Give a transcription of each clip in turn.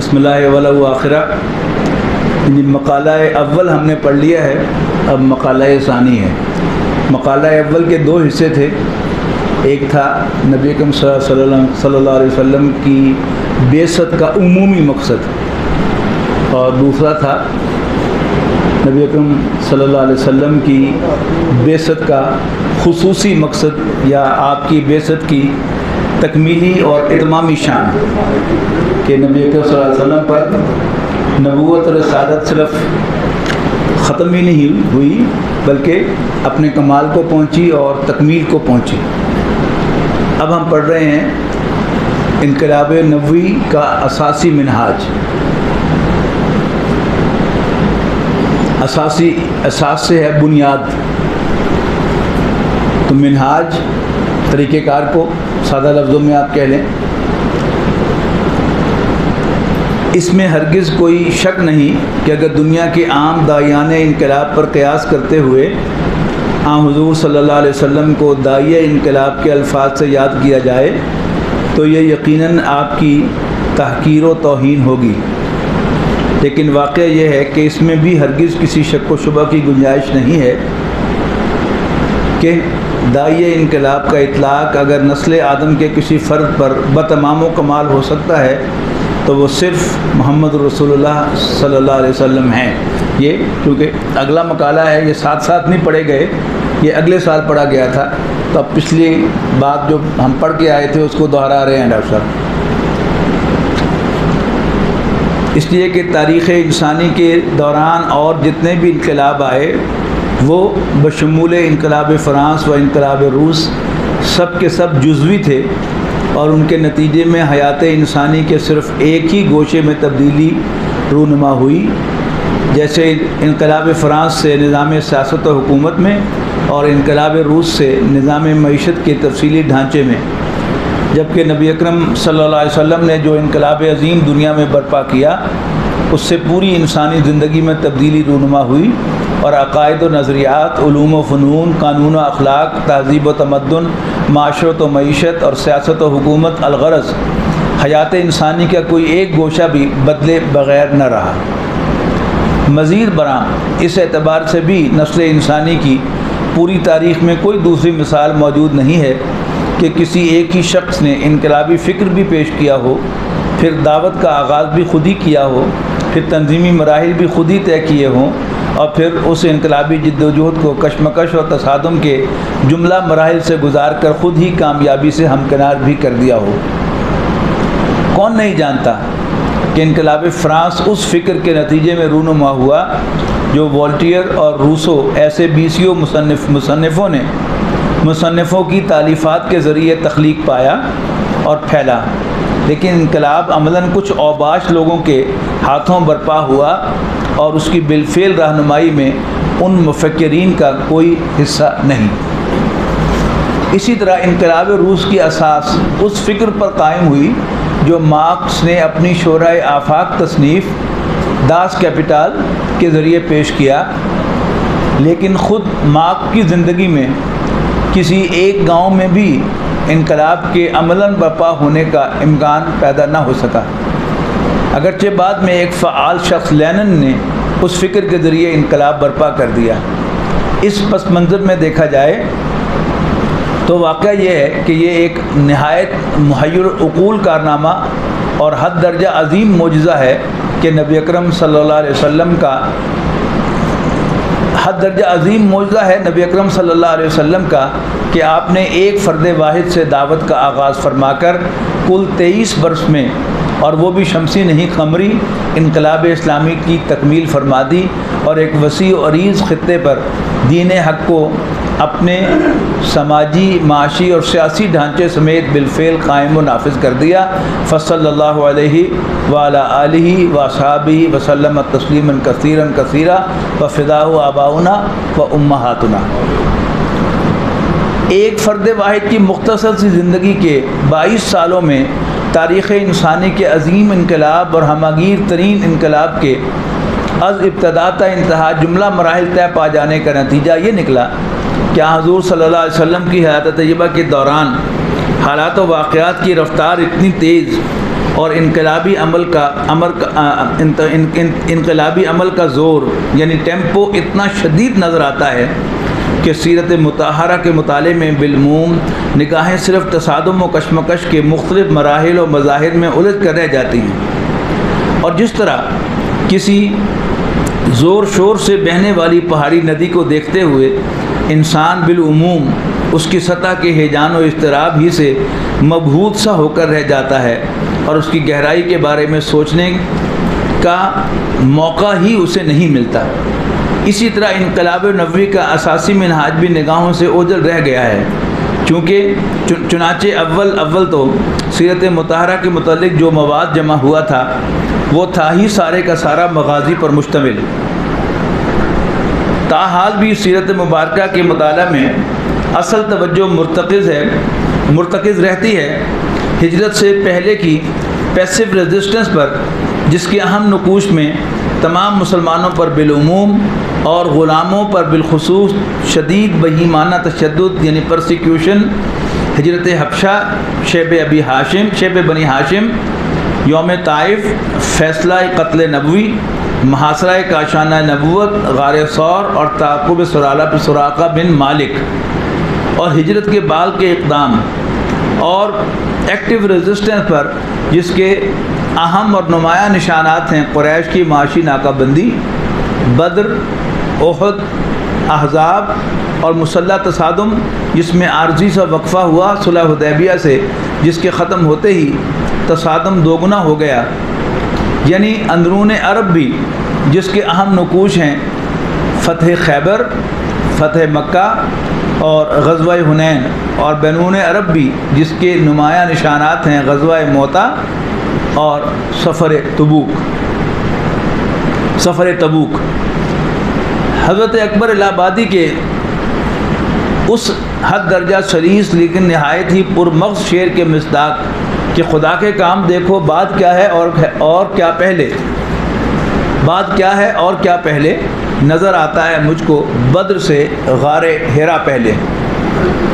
بسم اللہ ولہ آخرہ، مقالہ اول ہم نے پڑھ لیا ہے، اب مقالہ ثانی ہے۔ مقالہ اول کے دو حصے تھے، ایک تھا نبی اکرم صلی اللہ علیہ وسلم کی بعثت کا عمومی مقصد، اور دوسرا تھا نبی اکرم صلی اللہ علیہ وسلم کی بعثت کا خصوصی مقصد یا آپ کی بعثت کی تکمیلی اور اتمامی شان، کہ نبی اکرم صلی اللہ علیہ وسلم پر نبوت اور رسالت صرف ختم ہی نہیں ہوئی بلکہ اپنے کمال کو پہنچی اور تکمیل کو پہنچی۔ اب ہم پڑھ رہے ہیں انقلاب نبوی کا اساسی منہاج۔ اساس سے ہے بنیاد، تو منہاج طریقہ کار کو سادہ لفظوں میں آپ کہہ لیں۔ اس میں ہرگز کوئی شک نہیں کہ اگر دنیا کے عام داعیان انقلاب پر قیاس کرتے ہوئے حضور صلی اللہ علیہ وسلم کو داعیہ انقلاب کے الفاظ سے یاد کیا جائے تو یہ یقیناً آپ کی تحقیر و توہین ہوگی، لیکن واقعہ یہ ہے کہ اس میں بھی ہرگز کسی شک و شبہ کی گنجائش نہیں ہے کہ داعیہ انقلاب کا اطلاق اگر نسل آدم کے کسی فرد پر بتمام و کمال ہو سکتا ہے تو وہ صرف محمد رسول اللہ صلی اللہ علیہ وسلم ہیں۔ یہ کیونکہ اگلا مقالہ ہے، یہ ساتھ ساتھ نہیں پڑھے گئے، یہ اگلے سال پڑھا گیا تھا، تو اب پچھلی بات جو ہم پڑھ کے آئے تھے اس کو دہرا رہے ہیں ڈاکٹر صاحب، اس لیے کہ تاریخ انسانی کے دوران اور جتنے بھی انقلاب آئے وہ بشمول انقلاب فرانس و انقلاب روس سب کے سب جزوی تھے، اور ان کے نتیجے میں حیات انسانی کے صرف ایک ہی گوشے میں تبدیلی رونما ہوئی، جیسے انقلاب فرانس سے نظام سیاست و حکومت میں اور انقلاب روس سے نظام معیشت کے تفصیلی ڈھانچے میں۔ جبکہ نبی اکرم صلی اللہ علیہ وسلم نے جو انقلاب عظیم دنیا میں برپا کیا اس سے پوری انسانی زندگی میں تبدیلی رونما ہوئی، اور عقائد و نظریات، علوم و فنون، قانون و اخلاق، تہذیب و تمدن، معاشرت و معیشت اور سیاست و حکومت، الغرض حیات انسانی کا کوئی ایک گوشہ بھی بدلے بغیر نہ رہا۔ مزید برآں اس اعتبار سے بھی نسل انسانی کی پوری تاریخ میں کوئی دوسری مثال موجود نہیں ہے کہ کسی ایک ہی شخص نے انقلابی فکر بھی پیش کیا ہو، پھر دعوت کا آغاز بھی خود ہی کیا ہو، پھر تنظیمی مراحل بھی خود ہی طے کیے ہوں، اور پھر اس انقلابی جد و جہد کو کشمکش اور تصادم کے جملہ مراحل سے گزار کر خود ہی کامیابی سے ہمکنار بھی کر دیا ہو۔ کون نہیں جانتا کہ انقلاب فرانس اس فکر کے نتیجے میں رونما ہوا جو وولٹیئر اور روسو ایسے بیسیوں مصنفوں کی تالیفات کے ذریعے تخلیق پایا اور پھیلا، لیکن انقلاب عملاً کچھ اوباش لوگوں کے ہاتھوں برپا ہوا اور اس کی بالفعل رہنمائی میں ان مفکرین کا کوئی حصہ نہیں۔ اسی طرح انقلاب روس کی اساس اس فکر پر قائم ہوئی جو مارکس نے اپنی شورائے آفاق تصنیف داس کیپیٹال کے ذریعے پیش کیا، لیکن خود مارکس کی زندگی میں کسی ایک گاؤں میں بھی انقلاب کے عملاً برپا ہونے کا امکان پیدا نہ ہو سکا، اگرچہ بعد میں ایک فعال شخص لینن نے اس فکر کے ذریعے انقلاب برپا کر دیا۔ اس پس منظر میں دیکھا جائے تو واقعہ یہ ہے کہ یہ ایک نہایت محیر عقول کارنامہ اور حد درجہ عظیم معجزہ ہے کہ نبی اکرم صلی اللہ علیہ وسلم کا نبی اکرم صلی اللہ علیہ وسلم کا کہ آپ نے ایک فرد واحد سے دعوت کا آغاز فرما کر کل 23 برس میں، اور وہ بھی شمسی نہیں قمری، انقلاب اسلامی کی تکمیل فرما دی اور ایک وسیع و عریض خطے پر دین حق کو اپنے سماجی، معاشی اور سیاسی ڈھانچے سمیت بالفعل قائم و نافذ کر دیا۔ فصلی اللہ علیہ وعلی آلہ واصحابہ وسلم تسلیما کثیرا کثیرا وفداہ آباؤنا و امہاتنا۔ ایک فرد واحد کی مختصر سی زندگی کے 22 سالوں میں تاریخ انسانی کے عظیم انقلاب اور ہماگیر ترین انقلاب کے از ابتدا تا انتہا جملہ مراحل طے پا جانے کا نتیجہ یہ نکلا کہ حضور صلی اللہ علیہ وسلم کی حیات طیبہ کے دوران حالات و واقعات کی رفتار اتنی تیز اور انقلابی عمل کا زور یعنی ٹیمپو اتنا شدید نظر آتا ہے کہ سیرت مطہرہ کے مطالعے میں بالعموم نگاہیں صرف تصادم و کشمکش کے مختلف مراحل و مظاہر میں الجھ کر رہ جاتی ہیں، اور جس طرح کسی زور شور سے بہنے والی پہاڑی ندی کو دیکھتے ہوئے انسان بالعموم اس کی سطح کے ہیجان و اضطراب ہی سے مبہوت سا ہو کر رہ جاتا ہے اور اس کی گہرائی کے بارے میں سوچنے کا موقع ہی اسے نہیں ملتا۔ اسی طرح انقلاب نبوی کا اساسی منہاج بھی نگاہوں سے اوجھل رہ گیا ہے، چونکہ چنانچہ اول تو سیرت مطہرہ کے متعلق جو مواد جمع ہوا تھا وہ تھا ہی سارے کا سارا مغازی پر مشتمل۔ تاحال بھی سیرت مبارکہ کے مطالعہ میں اصل توجہ مرتکز رہتی ہے ہجرت سے پہلے کی پیسو ریزسٹنس پر، جس کے اہم نقوش میں تمام مسلمانوں پر بالعموم اور غلاموں پر بالخصوص شدید بہیمانہ تشدد یعنی پرسیکیوشن، ہجرت حبشہ، شیب بنی ہاشم، یوم طائف، فیصلہ قتل نبوی، محاصرہ کاشانہ نبوت، غار ثور اور تعاقب سراقہ بن مالک، اور ہجرت کے بعد کے اقدام اور ایکٹیو ریزسٹنس پر، جس کے اہم اور نمایاں نشانات ہیں قریش کی معاشی ناکہ بندی، بدر، احد، احزاب اور مسلح تصادم، جس میں عارضی سا وقفہ ہوا صلح حدیبیہ سے، جس کے ختم ہوتے ہی تصادم دوگنا ہو گیا، یعنی اندرون عرب بھی، جس کے اہم نقوش ہیں فتح خیبر، فتح مکہ اور غزوہ حنین، اور بینون عرب بھی، جس کے نمایاں نشانات ہیں غزوہ موتا اور سفر تبوک۔ حضرت اکبر الہ آبادی کے اس حد درجہ سلیس لیکن نہایت ہی پرمغز شعر کے مصداق کہ خدا کے کام دیکھو بعد کیا ہے اور کیا پہلے نظر آتا ہے مجھ کو بدر سے غار ہیرا پہلے۔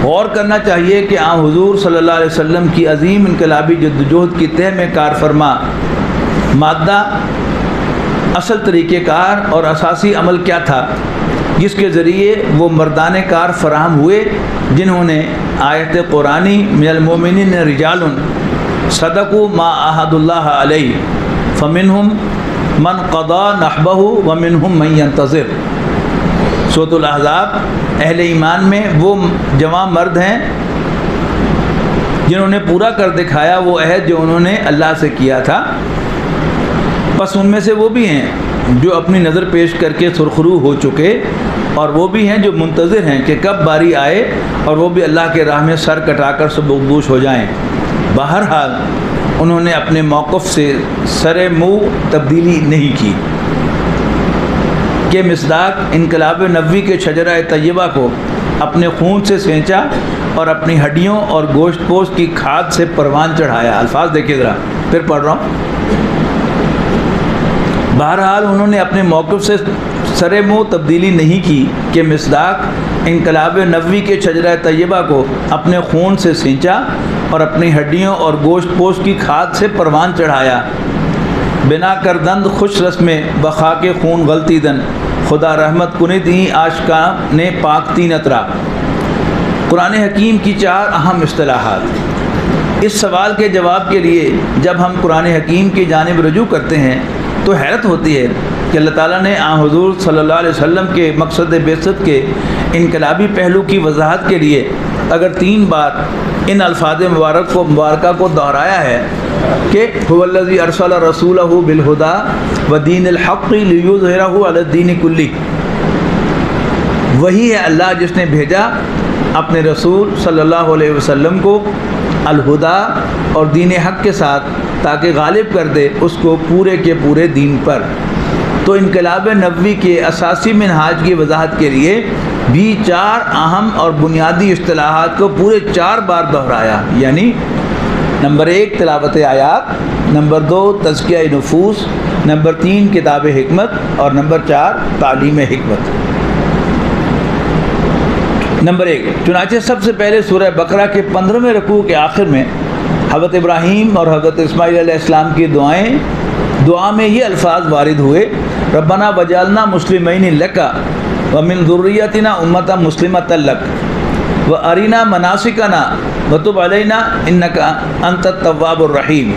غور کرنا چاہیے کہ حضور صلی اللہ علیہ وسلم کی عظیم انقلابی جدوجہد کی تہ میں کار فرما مادہ، اصل طریقہ کار اور اساسی عمل کیا تھا جس کے ذریعے وہ مردان کار فراہم ہوئے جنہوں نے آیت قرآنی من المؤمنین رجال صدقوا ما عاہد اللہ علیہ فمنہم من قضا نحبہ ومنہم من ينتظر۔ سورۃ الاحزاب، اہل ایمان میں وہ جوان مرد ہیں جنہوں نے پورا کر دکھایا وہ عہد جو انہوں نے اللہ سے کیا تھا، بس ان میں سے وہ بھی ہیں جو اپنی نظر پیش کر کے سرخرو ہو چکے، اور وہ بھی ہیں جو منتظر ہیں کہ کب باری آئے اور وہ بھی اللہ کے راہ میں سر کٹا کر سبکدوش ہو جائیں۔ بہرحال انہوں نے اپنے موقف سے سر منہ تبدیلی نہیں کی کہ مصداق انقلاب نبوی کے شجرہ طیبہ کو اپنے خون سے سینچا اور اپنی ہڈیوں اور گوشت پوش کی کھاد سے پروان چڑھایا۔ الفاظ دیکھیے ذرا، پھر پڑھ رہا ہوں۔ بہرحال انہوں نے اپنے موقف سے سر منہ تبدیلی نہیں کی کہ مصداق انقلاب نبوی کے شجرہ طیبہ کو اپنے خون سے سینچا اور اپنی ہڈیوں اور گوشت پوش کی کھاد سے پروان چڑھایا۔ بنا کردند خوش رسم بخا کے خون غلطی دن، خدا رحمت کنت ہی عاشقاں نے پاک تین اطرا۔ قرآن حکیم کی 4 اہم اصطلاحات۔ اس سوال کے جواب کے لیے جب ہم قرآن حکیم کی جانب رجوع کرتے ہیں تو حیرت ہوتی ہے کہ اللہ تعالیٰ نے حضور صلی اللہ علیہ وسلم کے مقصد بعثت کے انقلابی پہلو کی وضاحت کے لیے اگر 3 بار ان الفاظ مبارکہ کو دہرایا ہے کہ هو الذی ارسل رسولہ بالہدی ودین الحق لیظہرہ علی الدین کلہ، وہی ہے اللہ جس نے بھیجا اپنے رسول صلی اللہ علیہ وسلم کو الہدا اور دین حق کے ساتھ تاکہ غالب کر دے اس کو پورے کے پورے دین پر۔ تو انقلاب نبوی کے اساسی منہاج کی وضاحت کے لیے بھی 4 اہم اور بنیادی اصطلاحات کو پورے 4 بار دہرایا، یعنی نمبر 1 تلاوت آیات، نمبر 2 تزکیہ نفوس، نمبر 3 کتاب حکمت، اور نمبر 4 تعلیم حکمت۔ نمبر 1، چنانچہ سب سے پہلے سورہ بقرہ کے 15ویں رکوع کے آخر میں حضرت ابراہیم اور حضرت اسماعیل علیہ السلام کی دعا میں یہ الفاظ وارد ہوئے، ربنا وجعلنا مسلمین لک ومن ذریتنا امۃ مسلمۃ لک وارنا مناسکنا وتب علینا انک انت التواب الرحیم۔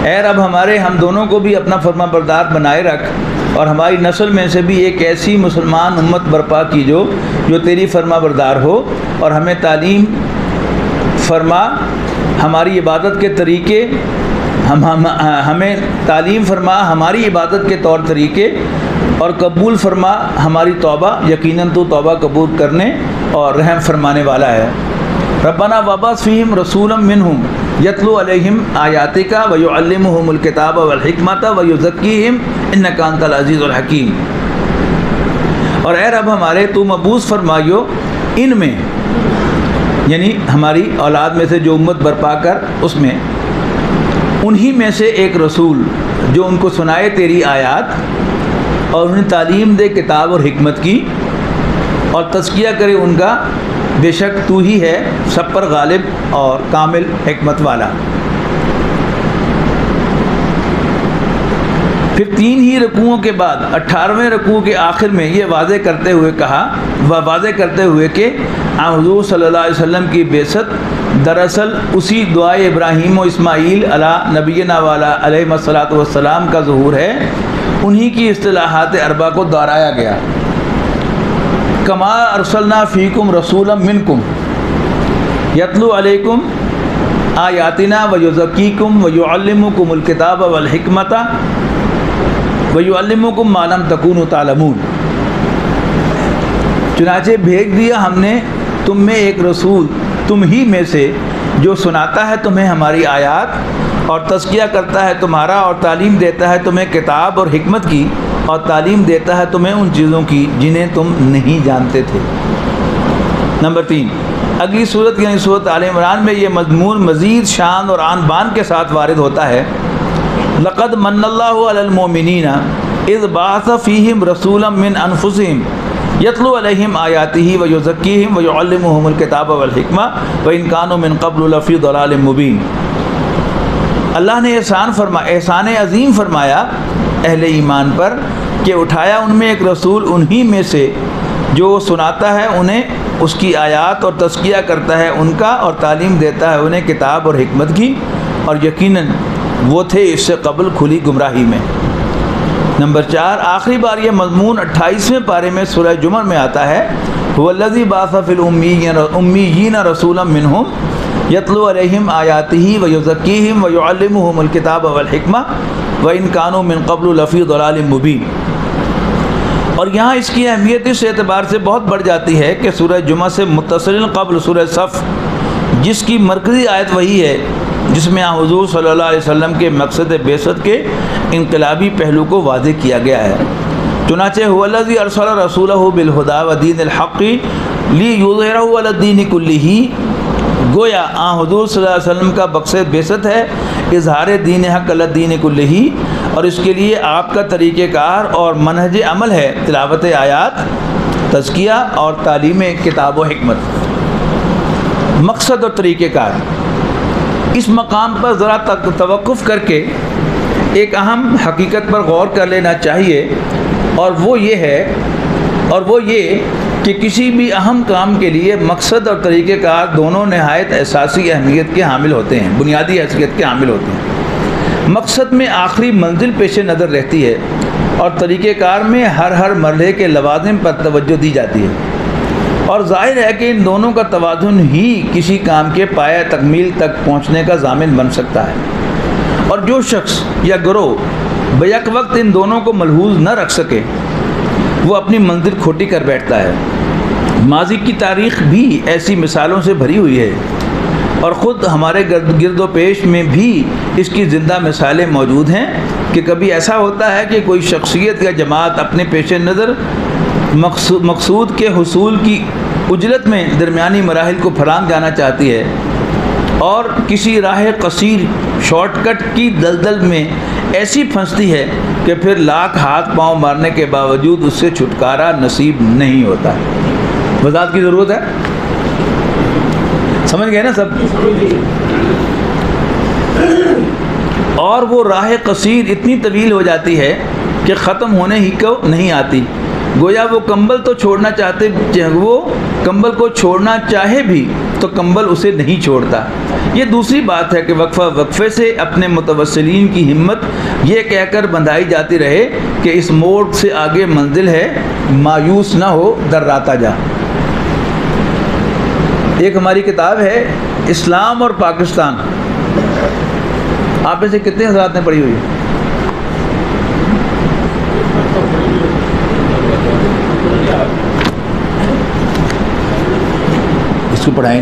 اے رب ہمارے ہم دونوں کو بھی اپنا فرما بردار بنائے رکھ، اور ہماری نسل میں سے بھی ایک ایسی مسلمان امت برپا کیجو جو تیری فرما بردار ہو، اور ہمیں تعلیم فرما ہماری عبادت کے طریقے، ہمیں تعلیم فرما ہماری عبادت کے طور طریقے، اور قبول فرما ہماری توبہ، یقیناً تو توبہ قبول کرنے اور رحم فرمانے والا ہے۔ ربنا وابعث فیہم رسولا منہم یتلو علیہم آیاتک ویعلمہم الکتاب والحکمۃ ویزکیہم انک انت العزیز الحکیم۔ اور اے رب ہمارے تو مبعوث فرمائیو ان میں، یعنی ہماری اولاد میں سے جو امت برپا کر اس میں انہی میں سے ایک رسول جو ان کو سنائے تیری آیات اور انہیں تعلیم دے کتاب اور حکمت کی، اور تزکیہ کرے ان کا، بے شک تو ہی ہے سب پر غالب اور کامل حکمت والا۔ پھر 3 ہی رکوعوں کے بعد 18ویں رکوع کے آخر میں یہ واضح کرتے ہوئے کہ حضور صلی اللہ علیہ وسلم کی بعثت دراصل اسی دعائے ابراہیم و اسماعیل علی نبینا والا علیہ الصلاۃ والسلام کا ظہور ہے، انہی کی اصطلاحات اربع کو دہرایا گیا۔ کما ارسلنا فیکم رسولا منکم یتلو علیکم آیاتنا ویزکیکم ویعلمکم الکتاب والحکمۃ ویعلمکم ما لم تکونوا تعلمون۔ چنانچہ بھیج دیا ہم نے تم میں ایک رسول تم ہی میں سے جو سناتا ہے تمہیں ہماری آیات اور تزکیہ کرتا ہے تمہارا، اور تعلیم دیتا ہے تمہیں کتاب اور حکمت کی، اور تعلیم دیتا ہے تمہیں ان چیزوں کی جنہیں تم نہیں جانتے تھے۔ نمبر 3، اگلی صورت یعنی صورت آل عمران میں یہ مضمون مزید شان اور آن بان کے ساتھ وارد ہوتا ہے۔ لقد من اللہ علی المؤمنین اذ بعث فیہم رسولا من انفسہم یتلو علیہم آیاتہ ویزکیہم ویعلمہم الکتاب والحکمہ وإن کانوا من قبل لفی ضلال مبین۔ اللہ نے احسان عظیم فرمایا اہل ایمان پر کہ اٹھایا ان میں ایک رسول انہی میں سے جو سناتا ہے انہیں اس کی آیات اور تزکیہ کرتا ہے ان کا، اور تعلیم دیتا ہے انہیں کتاب اور حکمت کی، اور یقیناً وہ تھے اس سے قبل کھلی گمراہی میں۔ نمبر 4، آخری بار یہ مضمون 28ویں پارے میں سورہ جمعہ میں آتا ہے، هو الذی بعث فی الامیین رسولا منہم یتلو علیہم آیاتہ ویزکیہم ویعلمہم الکتاب والحکمہ وإن کانوا من قبل لفی ضلال مبین۔ اور یہاں اس کی اہمیت اس اعتبار سے بہت بڑھ جاتی ہے کہ سورہ جمعہ سے متصل قبل سورہ صف، جس کی مرکزی آیت وہی ہے جس میں حضور صلی اللہ علیہ وسلم کے مقصد بعثت کے انقلابی پہلو کو واضح کیا گیا ہے۔ چنانچہ هو الذی ارسل رسولہ بالہدی ودین الحق لیظہرہ علی الدین کلہ، گویا حضور صلی اللہ علیہ وسلم کا مقصد بعثت ہے اظہار دین حق علی الدین کلہ، اور اس کے لیے آپ کا طریقہ کار اور منہج عمل ہے تلاوت آیات، تزکیہ اور تعلیم کتاب و حکمت۔ مقصد اور طریقہ کار، اس مقام پر ذرا توقف کر کے ایک اہم حقیقت پر غور کر لینا چاہیے، اور وہ یہ کہ کسی بھی اہم کام کے لیے مقصد اور طریقہ کار دونوں نہایت اساسی اہمیت کے حامل ہوتے ہیں، بنیادی حیثیت کے حامل ہوتے ہیں۔ مقصد میں آخری منزل پیش نظر رہتی ہے، اور طریقہ کار میں ہر مرحلے کے لوازم پر توجہ دی جاتی ہے، اور ظاہر ہے کہ ان دونوں کا توازن ہی کسی کام کے پایہ تکمیل تک پہنچنے کا ضامن بن سکتا ہے، اور جو شخص یا گروہ بیک وقت ان دونوں کو ملحوظ نہ رکھ سکے وہ اپنی منزل کھوٹی کر بیٹھتا ہے۔ ماضی کی تاریخ بھی ایسی مثالوں سے بھری ہوئی ہے، اور خود ہمارے گرد و پیش میں بھی اس کی زندہ مثالیں موجود ہیں کہ کبھی ایسا ہوتا ہے کہ کوئی شخصیت یا جماعت اپنے پیش نظر مقصود کے حصول کی عجلت میں درمیانی مراحل کو پھلانگ جانا چاہتی ہے، اور کسی راہ قصیر شارٹ کٹ کی دلدل میں ایسی پھنستی ہے کہ پھر لاکھ ہاتھ پاؤں مارنے کے باوجود اس سے چھٹکارا نصیب نہیں ہوتا۔ وضاحت کی ضرورت ہے؟ سمجھ گئے نا سب؟ اور وہ راہ قصیر اتنی طویل ہو جاتی ہے کہ ختم ہونے ہی کو نہیں آتی۔ گویا وہ کمبل کو چھوڑنا چاہے بھی تو کمبل اسے نہیں چھوڑتا۔ یہ دوسری بات ہے کہ وقفے سے اپنے متوسلین کی ہمت یہ کہہ کر بندھائی جاتی رہے کہ اس موڑ سے آگے منزل ہے، مایوس نہ ہو دراتا جا۔ ایک ہماری کتاب ہے اسلام اور پاکستان، آپ میں سے کتنے حضرات نے پڑھی ہوئی ہے؟ اس کو پڑھائیں،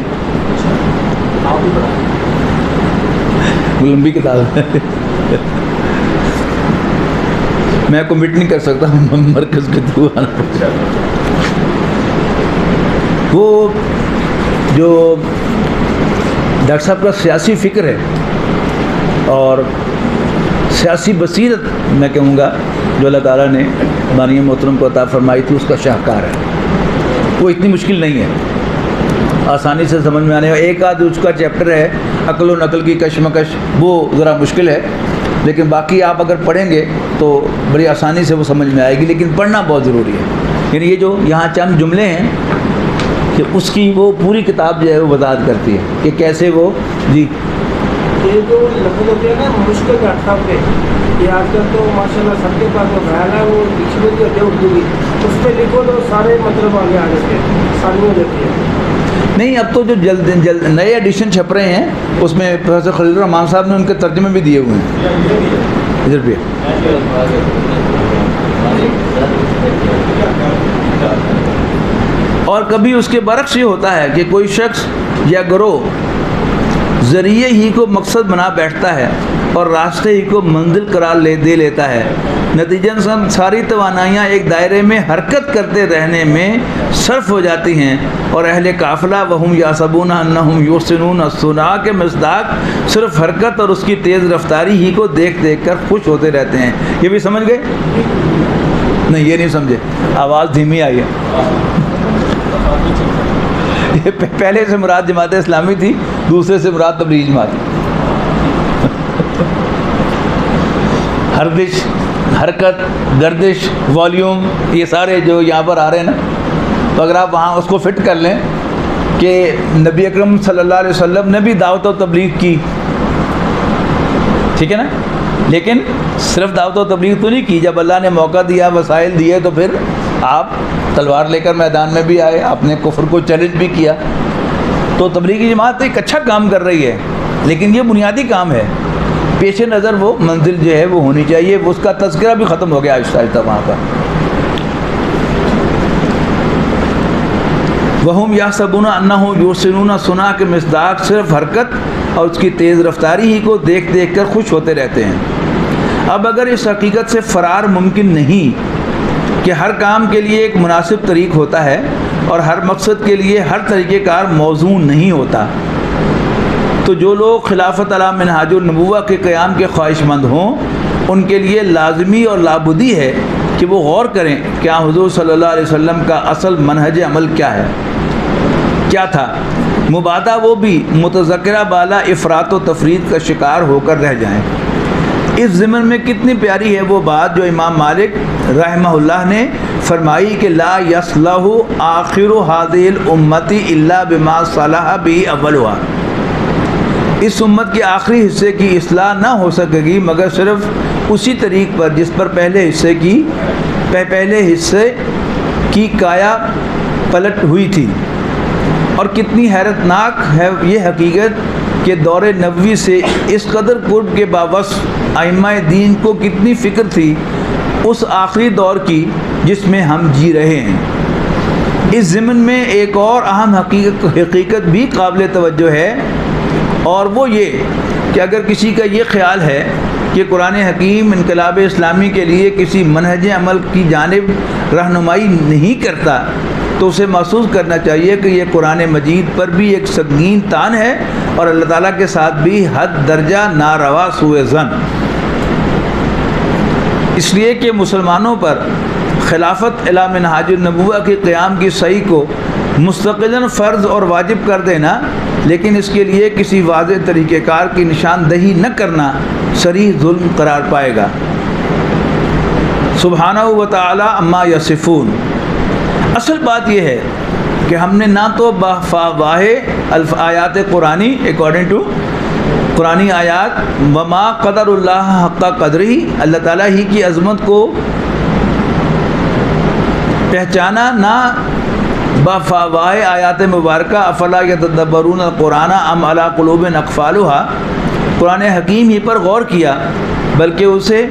لمبی کتاب ہے، میں کمٹ نہیں کر سکتا، مرکز کے تھرو آنا پڑتا۔ وہ جو ڈاکٹر صاحب کا سیاسی فکر ہے اور سیاسی بصیرت میں کہوں گا جو اللہ تعالیٰ نے بانی محترم کو عطا فرمائی تھی، اس کا شاہکار ہے۔ وہ اتنی مشکل نہیں ہے، آسانی سے سمجھ میں آنے والا۔ ایک آدھ اس کا چیپٹر ہے عقل و نقل کی کشمکش، وہ ذرا مشکل ہے، لیکن باقی آپ اگر پڑھیں گے تو بڑی آسانی سے وہ سمجھ میں آئے گی، لیکن پڑھنا بہت ضروری ہے۔ یعنی یہ جو یہاں چند جملے ہیں کہ اس کی وہ پوری کتاب جو ہے وہ وضاحت کرتی ہے کہ کیسے وہ جی یہ جو لفظ ہوتے ہیں نا مشکل ڈاکٹر صاحب کے، یہ آج کل تو ماشاء اللہ سب کے پاس موبائل ہے، وہ ڈکشنری ہوتی ہے اردو کی، اس پہ لکھو تو سارے مطلب آگے آ جاتے ہیں، آسانی ہو جاتی ہے۔ نہیں، اب تو جو جلد نئے ایڈیشن چھپ رہے ہیں اس میں پروفیسر خلیل الرحمان صاحب نے ان کے ترجمے بھی دیے ہوئے ہیں۔ ادھر بھی اور کبھی اس کے برعکس یہ ہوتا ہے کہ کوئی شخص یا گروہ ذریعے ہی کو مقصد بنا بیٹھتا ہے اور راستے ہی کو منزل قرار دے لیتا ہے، نتیجتاً ساری توانائیاں ایک دائرے میں حرکت کرتے رہنے میں صرف ہو جاتی ہیں، اور اہل قافلہ وہم یحسبون انہم یحسنون الصنع کے مصداق صرف حرکت اور اس کی تیز رفتاری ہی کو دیکھ دیکھ کر خوش ہوتے رہتے ہیں۔ یہ بھی سمجھ گئے؟ نہیں، یہ نہیں سمجھے، آواز دھیمی آئی ہے۔ پہلے سے مراد جماعت اسلامی تھی، دوسرے سے مراد تبلیغی جماعت۔ ہردش، حرکت، گردش، والیوم، یہ سارے جو یہاں پر آ رہے ہیں نا، تو اگر آپ وہاں اس کو فٹ کر لیں کہ نبی اکرم صلی اللہ علیہ وسلم نے بھی دعوت و تبلیغ کی، ٹھیک ہے نا، لیکن صرف دعوت و تبلیغ تو نہیں کی، جب اللہ نے موقع دیا، وسائل دیے، تو پھر آپ تلوار لے کر میدان میں بھی آئے، آپ نے کفر کو چیلنج بھی کیا۔ تو تبلیغی جماعت ایک اچھا کام کر رہی ہے، لیکن یہ بنیادی کام ہے، پیش نظر وہ منزل جو ہے وہ ہونی چاہیے، اس کا تذکرہ بھی ختم ہو گیا آہستہ آہستہ وہاں پر۔ وہم یحسبون انہم یحسنون الصنع کے مصداق صرف حرکت اور اس کی تیز رفتاری ہی کو دیکھ دیکھ کر خوش ہوتے رہتے ہیں۔ اب اگر اس حقیقت سے فرار ممکن نہیں کہ ہر کام کے لیے ایک مناسب طریق ہوتا ہے اور ہر مقصد کے لیے ہر طریقہ کار موزون نہیں ہوتا، تو جو لوگ خلافت علی منہاج النبوہ کے قیام کے خواہش مند ہوں، ان کے لیے لازمی اور لابدی ہے کہ وہ غور کریں کہ حضور صلی اللہ علیہ وسلم کا اصل منہج عمل کیا تھا، مبادا وہ بھی متذکرہ بالا افراط و تفرید کا شکار ہو کر رہ جائیں۔ اس ضمن میں کتنی پیاری ہے وہ بات جو امام مالک رحمہ اللہ نے فرمائی کہ لا یصلح آخر هذه الامت الا بما صلح به اولها، اس امت کے آخری حصے کی اصلاح نہ ہو سکے گی مگر صرف اسی طریق پر جس پر پہلے حصے کی کایا پلٹ ہوئی تھی۔ اور کتنی حیرت ناک ہے یہ حقیقت کہ دور نبوی سے اس قدر قرب کے باوصف ائمہ دین کو کتنی فکر تھی اس آخری دور کی جس میں ہم جی رہے ہیں۔ اس ضمن میں ایک اور اہم حقیقت بھی قابل توجہ ہے، اور وہ یہ کہ اگر کسی کا یہ خیال ہے کہ قرآن حکیم انقلاب اسلامی کے لیے کسی منہج عمل کی جانب رہنمائی نہیں کرتا، تو اسے محسوس کرنا چاہیے کہ یہ قرآن مجید پر بھی ایک سنگین تان ہے اور اللہ تعالیٰ کے ساتھ بھی حد درجہ ناروا سوء ظن، اس لیے کہ مسلمانوں پر خلافت الی منہاج النبوہ کے قیام کی صحیح کو مستقلاً فرض اور واجب کر دینا لیکن اس کے لیے کسی واضح طریقہ کار کی نشاندہی نہ کرنا صریح ظلم قرار پائے گا۔ سبحانہ و تعالی عما یصفون، اصل بات یہ ہے کہ ہم نے نہ تو بافواہ آیات قرآنی اکارڈنگ ٹو قرآنی آیات وما قدر اللہ حق قدری، اللہ تعالیٰ ہی کی عظمت کو پہچانا، نہ بافواہ آیات مبارکہ افلا یتدبرون القرآن ام علی قلوب اقفالها، قرآن حکیم ہی پر غور کیا، بلکہ اسے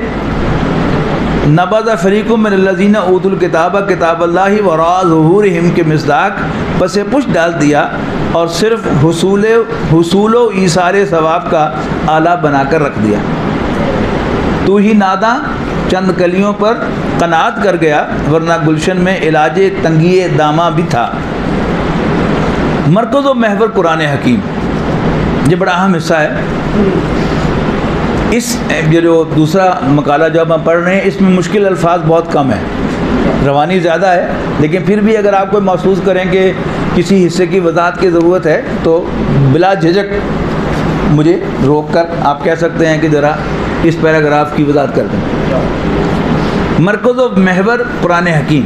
نبذ فریق من الذین اوتوا الکتاب کتاب اللہ وراء ظہورہم کے مصداق پس پش ڈال دیا اور صرف حصول و ایثار ثواب کا آلہ بنا کر رکھ دیا۔ تو ہی ناداں چند کلیوں پر قناعت کر گیا، ورنہ گلشن میں علاج تنگی داماں بھی تھا۔ مرکز و محور قرآن حکیم، یہ بڑا اہم حصہ ہے۔ اس یہ جو دوسرا مقالہ جو ہم پڑھ رہے ہیں اس میں مشکل الفاظ بہت کم ہیں، روانی زیادہ ہے، لیکن پھر بھی اگر آپ کو محسوس کریں کہ کسی حصے کی وضاحت کی ضرورت ہے تو بلا جھجک مجھے روک کر آپ کہہ سکتے ہیں کہ ذرا اس پیراگراف کی وضاحت کر دیں۔ مرکز و محور قرآن حکیم،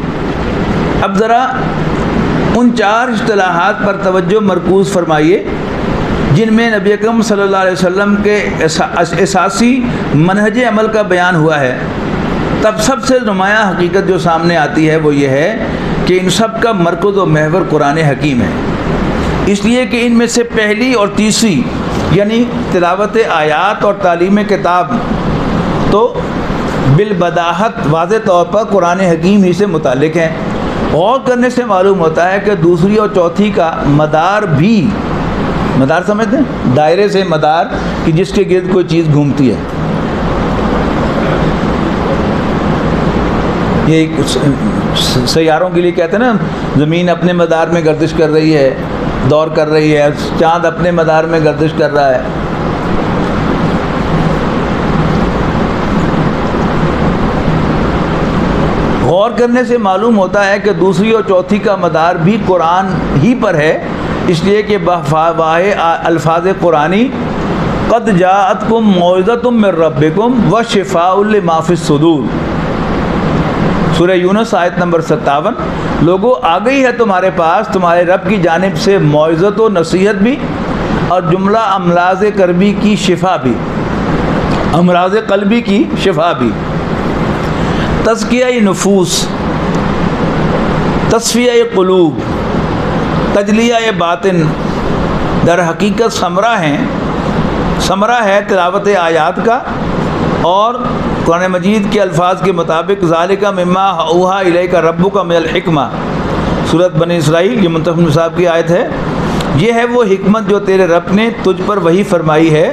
اب ذرا ان 4 اصطلاحات پر توجہ مرکوز فرمائیے جن میں نبی اکرم صلی اللہ علیہ وسلم کے اساسی منہج عمل کا بیان ہوا ہے۔ تب سب سے نمایاں حقیقت جو سامنے آتی ہے وہ یہ ہے کہ ان سب کا مرکز و محور قرآن حکیم ہے، اس لیے کہ ان میں سے پہلی اور تیسری یعنی تلاوت آیات اور تعلیم کتاب تو بالبداہت واضح طور پر قرآن حکیم ہی سے متعلق ہیں۔ غور کرنے سے معلوم ہوتا ہے کہ دوسری اور چوتھی کا مدار بھی، مدار سمجھتے ہیں دائرے سے مدار کہ جس کے گرد کوئی چیز گھومتی ہے، یہ سیاروں کے لیے کہتے ہیں نا زمین اپنے مدار میں گردش کر رہی ہے، دور کر رہی ہے، چاند اپنے مدار میں گردش کر رہا ہے۔ غور کرنے سے معلوم ہوتا ہے کہ دوسری اور چوتھی کا مدار بھی قرآن ہی پر ہے، اس لیے کہ بافواہ الفاظ قرآنی قد جاءتکم موعظۃ من ربکم وشفاء لما فی الصدور، سورہ یونس آیت نمبر 57، لوگوں آ گئی ہے تمہارے پاس تمہارے رب کی جانب سے موعظت و نصیحت بھی اور جملہ امراض قلبی کی شفا بھی، امراض قلبی کی شفا بھی، تزکیہ نفوس، تصفیہ قلوب، تجلیہ باطن، در حقیقت ثمرہ ہے تلاوت آیات کا اور قرآن مجید کے الفاظ کے مطابق ذالک مما اوحی الیک ربک من الحکمہ، سورۃ بنی اسرائیل، یہ منتخب صاحب کی آیت ہے، یہ ہے وہ حکمت جو تیرے رب نے تجھ پر وحی فرمائی ہے۔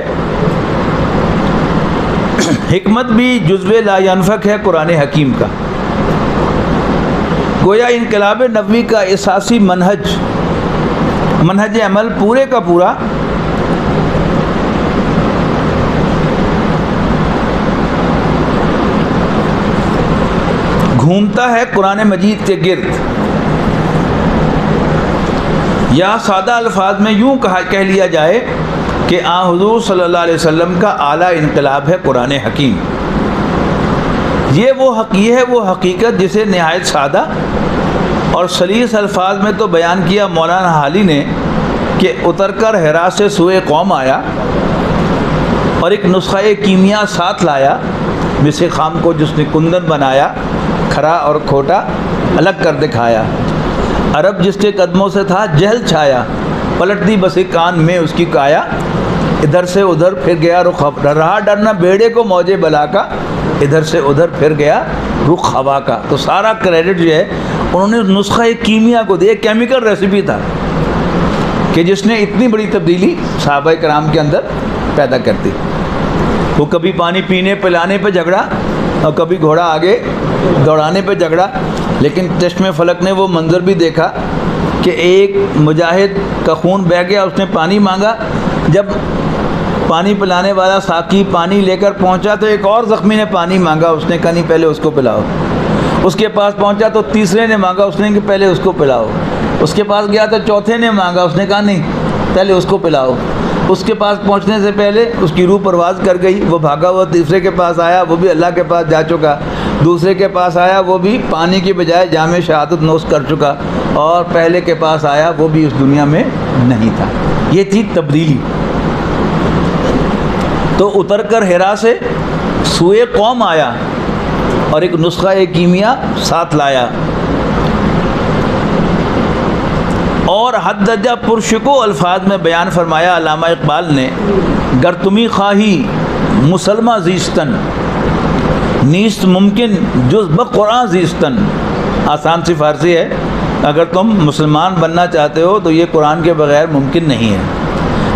حکمت بھی جزو لا ینفک ہے قرآن حکیم کا، گویا انقلاب نبوی کا اساسی منہج عمل پورے کا پورا گھومتا ہے قرآن مجید کے گرد، یا سادہ الفاظ میں یوں کہہ لیا جائے کہ حضور صلی اللہ علیہ وسلم کا اعلیٰ انقلاب ہے قرآن حکیم۔ یہ ہے وہ حقیقت جسے نہایت سادہ اور سلیس الفاظ میں تو بیان کیا مولانا حالی نے کہ اتر کر حرا سے سوئے قوم آیا اور ایک نسخہ کیمیا ساتھ لایا، جسے خام کو جس نے کندن بنایا، کھرا اور کھوٹا الگ کر دکھایا، عرب جس کے قدموں سے تھا جہل چھایا، پلٹ دی بس ایک کان میں اس کی کایا، ادھر سے ادھر پھر گیا رخ رہا ڈرنا بیڑے کو موجے بلا کا، ادھر سے ادھر پھر گیا رخ ہوا کا۔ تو سارا کریڈٹ جو ہے انہوں نے نسخہ کیمیا کو دیا، کیمیکل ریسیپی تھا کہ جس نے اتنی بڑی تبدیلی صحابہ کرام کے اندر پیدا کر دی۔ وہ کبھی پانی پینے پلانے پہ جھگڑا اور کبھی گھوڑا آگے دوڑانے پہ جھگڑا، لیکن چشم فلک نے وہ منظر بھی دیکھا کہ ایک مجاہد کا خون بہہ گیا، اس نے پانی مانگا، جب پانی پلانے والا ساقی پانی لے کر پہنچا تو ایک اور زخمی نے پانی مانگا، اس نے کہا نہیں پہلے اس کو پلاؤ، اس کے پاس پہنچا تو تیسرے نے مانگا، اس نے کہ پہلے اس کو پلاؤ، اس کے پاس گیا تو چوتھے نے مانگا، اس نے کہا نہیں پہلے اس کو پلاؤ. اس کے پاس پہنچنے سے پہلے اس کی روح پرواز کر گئی, وہ بھاگا ہوا تیسرے کے پاس آیا, وہ بھی اللہ کے پاس جا چکا. دوسرے کے پاس آیا, وہ بھی پانی کی بجائے جام شہادت نوش کر چکا. اور پہلے کے پاس آیا, وہ بھی اس دنیا میں نہیں تھا. یہ تھی تبدیلی. تو اتر کر حرا سے سوئے قوم آیا اور ایک نسخہ کیمیا ساتھ لایا, اور حد درجہ پرشکو الفاظ میں بیان فرمایا علامہ اقبال نے, گر تمی خواہی مسلمہ زیستن نیست ممکن جز بقرآن زیستن. آسان سی فارسی ہے, اگر تم مسلمان بننا چاہتے ہو تو یہ قرآن کے بغیر ممکن نہیں ہے.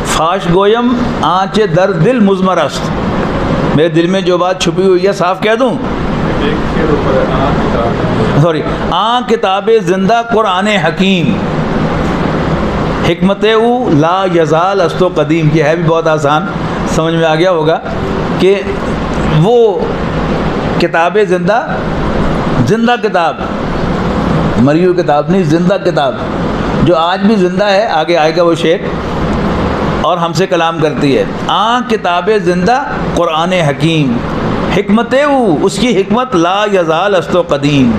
فاش گویم آنچ در دل مضمر است, میرے دل میں جو بات چھپی ہوئی ہے صاف کہہ دوں, آن کتاب زندہ قرآن حکیم, حکمت او لا یزال است و قدیم. یہ ہے بھی بہت آسان, سمجھ میں آ گیا ہوگا کہ وہ کتاب زندہ, زندہ کتاب, مری ہوئی کتاب نہیں, زندہ کتاب جو آج بھی زندہ ہے. آگے آئے گا وہ شیخ اور ہم سے کلام کرتی ہے. آن کتاب زندہ قرآن حکیم, حکمت او, اس کی حکمت لا یزال است و قدیم,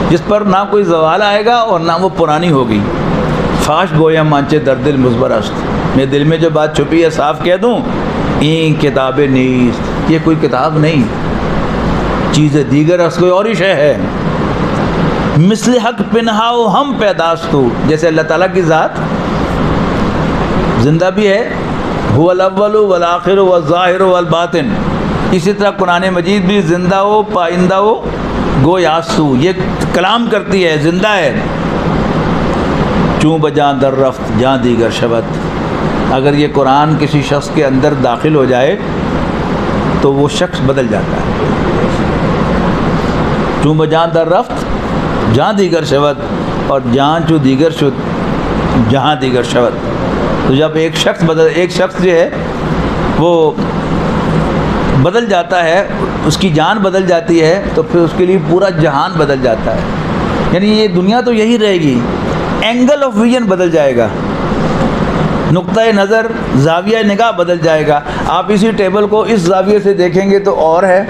جس پر نہ کوئی زوال آئے گا اور نہ وہ پرانی ہوگی. فاش گویا مانچے در دل مضمر است, میرے دل میں جو بات چھپی ہے صاف کہہ دوں, این کتاب نیست, یہ کوئی کتاب نہیں, چیز دیگر است, کوئی اور ہی شے ہے. مثل حق پنہاؤ ہم پیداستو, جیسے اللہ تعالیٰ کی ذات زندہ بھی ہے, هو الاول والآخر والظاہر والباطن, اسی طرح قرآن مجید بھی زندہ ہو, پائندہ ہو, گو یاسو, یہ کلام کرتی ہے, زندہ ہے. چوں بجاں در رفت جاں دیگر شبت, اگر یہ قرآن کسی شخص کے اندر داخل ہو جائے تو وہ شخص بدل جاتا ہے. چوں بجاں در رفت جہاں دیگر شبت, اور جہاں چوں دیگر شد جہاں دیگر شبت. تو جب ایک شخص جو ہے وہ بدل جاتا ہے, اس کی جان بدل جاتی ہے, تو پھر اس کے لیے پورا جہان بدل جاتا ہے. یعنی یہ دنیا تو یہی رہے گی, اینگل آف ویژن بدل جائے گا, نقطۂ نظر, زاویہ نگاہ بدل جائے گا. آپ اسی ٹیبل کو اس زاویے سے دیکھیں گے تو اور ہے,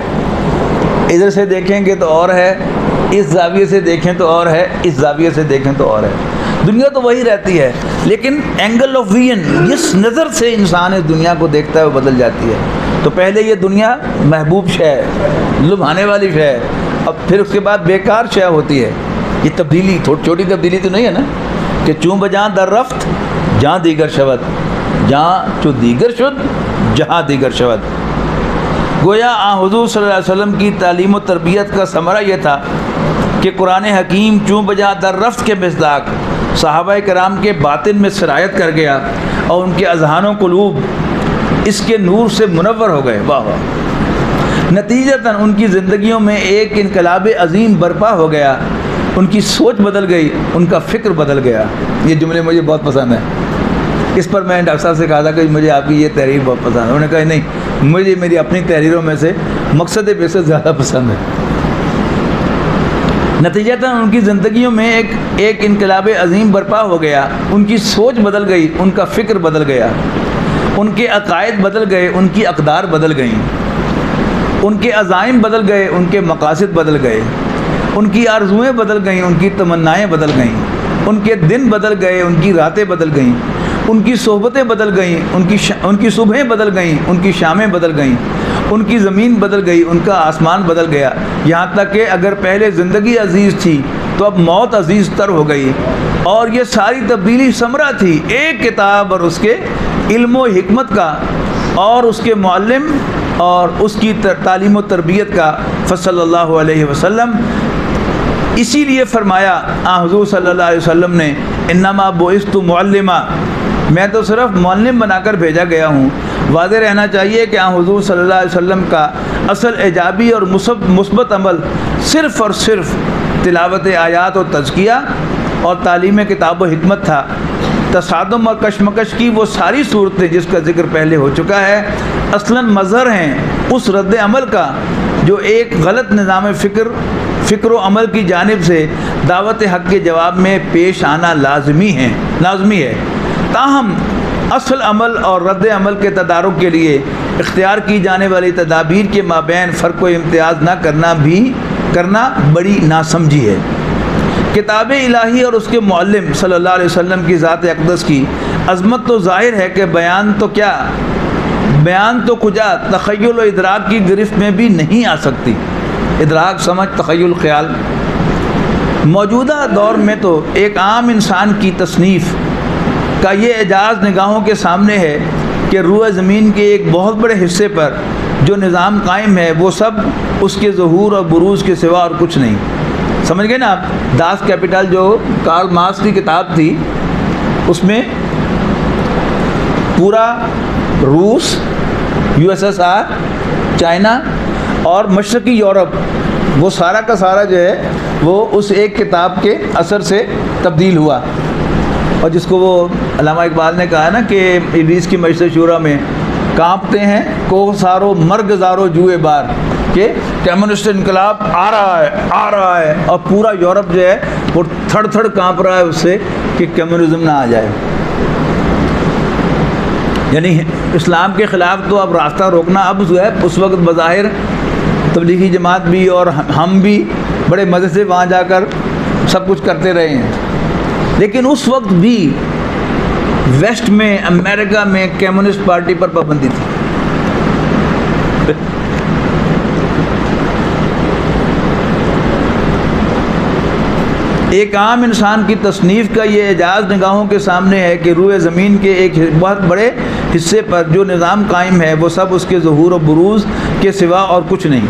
ادھر سے دیکھیں گے تو اور ہے, اس زاویے سے دیکھیں تو اور ہے, اس زاویے سے دیکھیں تو اور ہے. دنیا تو وہی رہتی ہے, لیکن اینگل آف ویژن, جس نظر سے انسان اس دنیا کو دیکھتا ہے وہ بدل جاتی ہے. تو پہلے یہ دنیا محبوب شے ہے, لبھانے والی شے ہے, اب پھر اس کے بعد بیکار شے ہوتی ہے. یہ تبدیلی چھوٹی تبدیلی تو نہیں ہے نا, کہ چوں بجاں در رفت جہاں دیگر شود, جہاں چو دیگر شد جہاں دیگر شود. گویا حضور صلی اللہ علیہ وسلم کی تعلیم و تربیت کا ثمرہ یہ تھا کہ قرآن حکیم چوں بجاں در رفت کے مصداق صحابہ کرام کے باطن میں سرایت کر گیا, اور ان کے اذہان و قلوب اس کے نور سے منور ہو گئے. واہ واہ. نتیجتاً ان کی زندگیوں میں ایک انقلاب عظیم برپا ہو گیا, ان کی سوچ بدل گئی, ان کا فکر بدل گیا. یہ جملے مجھے بہت پسند ہیں. اس پر میں ڈاکٹر صاحب سے کہا تھا کہ مجھے آپ کی یہ تحریر بہت پسند ہے. انہوں نے کہا نہیں, مجھے میری اپنی تحریروں میں سے مقصد بیسس زیادہ پسند ہے. نتیجتاً ان کی زندگیوں میں ایک انقلاب عظیم برپا ہو گیا, ان کی سوچ بدل گئی, ان کا فکر بدل گیا, ان کے عقائد بدل گئے, ان کی اقدار بدل گئیں, ان کے عزائم بدل گئے, ان کے مقاصد بدل گئے, ان کی آرزوئیں بدل گئیں, ان کی تمنائیں بدل گئیں, ان کے دن بدل گئے, ان کی راتیں بدل گئیں, ان کی صحبتیں بدل گئیں, ان کی صبحیں بدل گئیں, ان کی شامیں بدل گئیں, ان کی زمین بدل گئی, ان کا آسمان بدل گیا. یہاں تک کہ اگر پہلے زندگی عزیز تھی تو اب موت عزیز تر ہو گئی. اور یہ ساری تبدیلی ثمرہ تھی ایک کتاب اور اس کے علم و حکمت کا, اور اس کے معلم اور اس کی تعلیم و تربیت کا. فصلی اللہ علیہ وسلم. اسی لیے فرمایا حضور صلی اللہ علیہ وسلم نے, انما بعثت معلما, میں تو صرف معلم بنا کر بھیجا گیا ہوں. واضح رہنا چاہیے کہ حضور صلی اللہ علیہ وسلم کا اصل ایجابی اور مثبت عمل صرف اور صرف تلاوت آیات و تزکیہ اور تعلیم کتاب و حکمت تھا. تصادم اور کشمکش کی وہ ساری صورتیں جس کا ذکر پہلے ہو چکا ہے, اصلاً مظہر ہیں اس رد عمل کا جو ایک غلط نظام فکر و عمل کی جانب سے دعوت حق کے جواب میں پیش آنا لازمی ہے. تاہم اصل عمل اور رد عمل کے تدارک کے لیے اختیار کی جانے والی تدابیر کے مابین فرق و امتیاز نہ کرنا بڑی ناسمجھی ہے۔ کتاب الہی اور اس کے معلم صلی اللہ علیہ وسلم کی ذات اقدس کی عظمت تو ظاہر ہے کہ بیان تو کجا تخیل و ادراک کی گرفت میں بھی نہیں آ سکتی۔ ادراک، سمجھ، تخیل، خیال۔ موجودہ دور میں تو ایک عام انسان کی تصنیف کا یہ اعجاز نگاہوں کے سامنے ہے کہ روئے زمین کے ایک بہت بڑے حصے پر جو نظام قائم ہے وہ سب اس کے ظہور اور بروز کے سوا اور کچھ نہیں۔ سمجھ گئے نا آپ؟ داس کیپٹل جو کارل مارکس کی کتاب تھی، اس میں پورا روس، USSR، چائنا اور مشرقی یورپ، وہ سارا کا سارا جو ہے وہ اس ایک کتاب کے اثر سے تبدیل ہوا، اور جس کو وہ علامہ اقبال نے کہا نا کہ ابلیس کی مجلس شورا میں کانپتے ہیں کوہ سارو مرگ زارو جوئے بار، کہ کمیونسٹ انقلاب آ رہا ہے اور پورا یورپ جو ہے وہ تھڑ تھڑ کانپ رہا ہے اس سے کہ کمیونزم نہ آ جائے۔ یعنی اسلام کے خلاف تو اب راستہ روکنا اب جو ہے، اس وقت بظاہر تبلیغی جماعت بھی اور ہم بھی بڑے مزے سے وہاں جا کر سب کچھ کرتے رہے ہیں، لیکن اس وقت بھی ویسٹ میں، امریکہ میں کمیونسٹ پارٹی پر پابندی تھی۔ ایک عام انسان کی تصنیف کا یہ اعجاز نگاہوں کے سامنے ہے کہ روئے زمین کے ایک بہت بڑے حصے پر جو نظام قائم ہے وہ سب اس کے ظہور و بروز کے سوا اور کچھ نہیں۔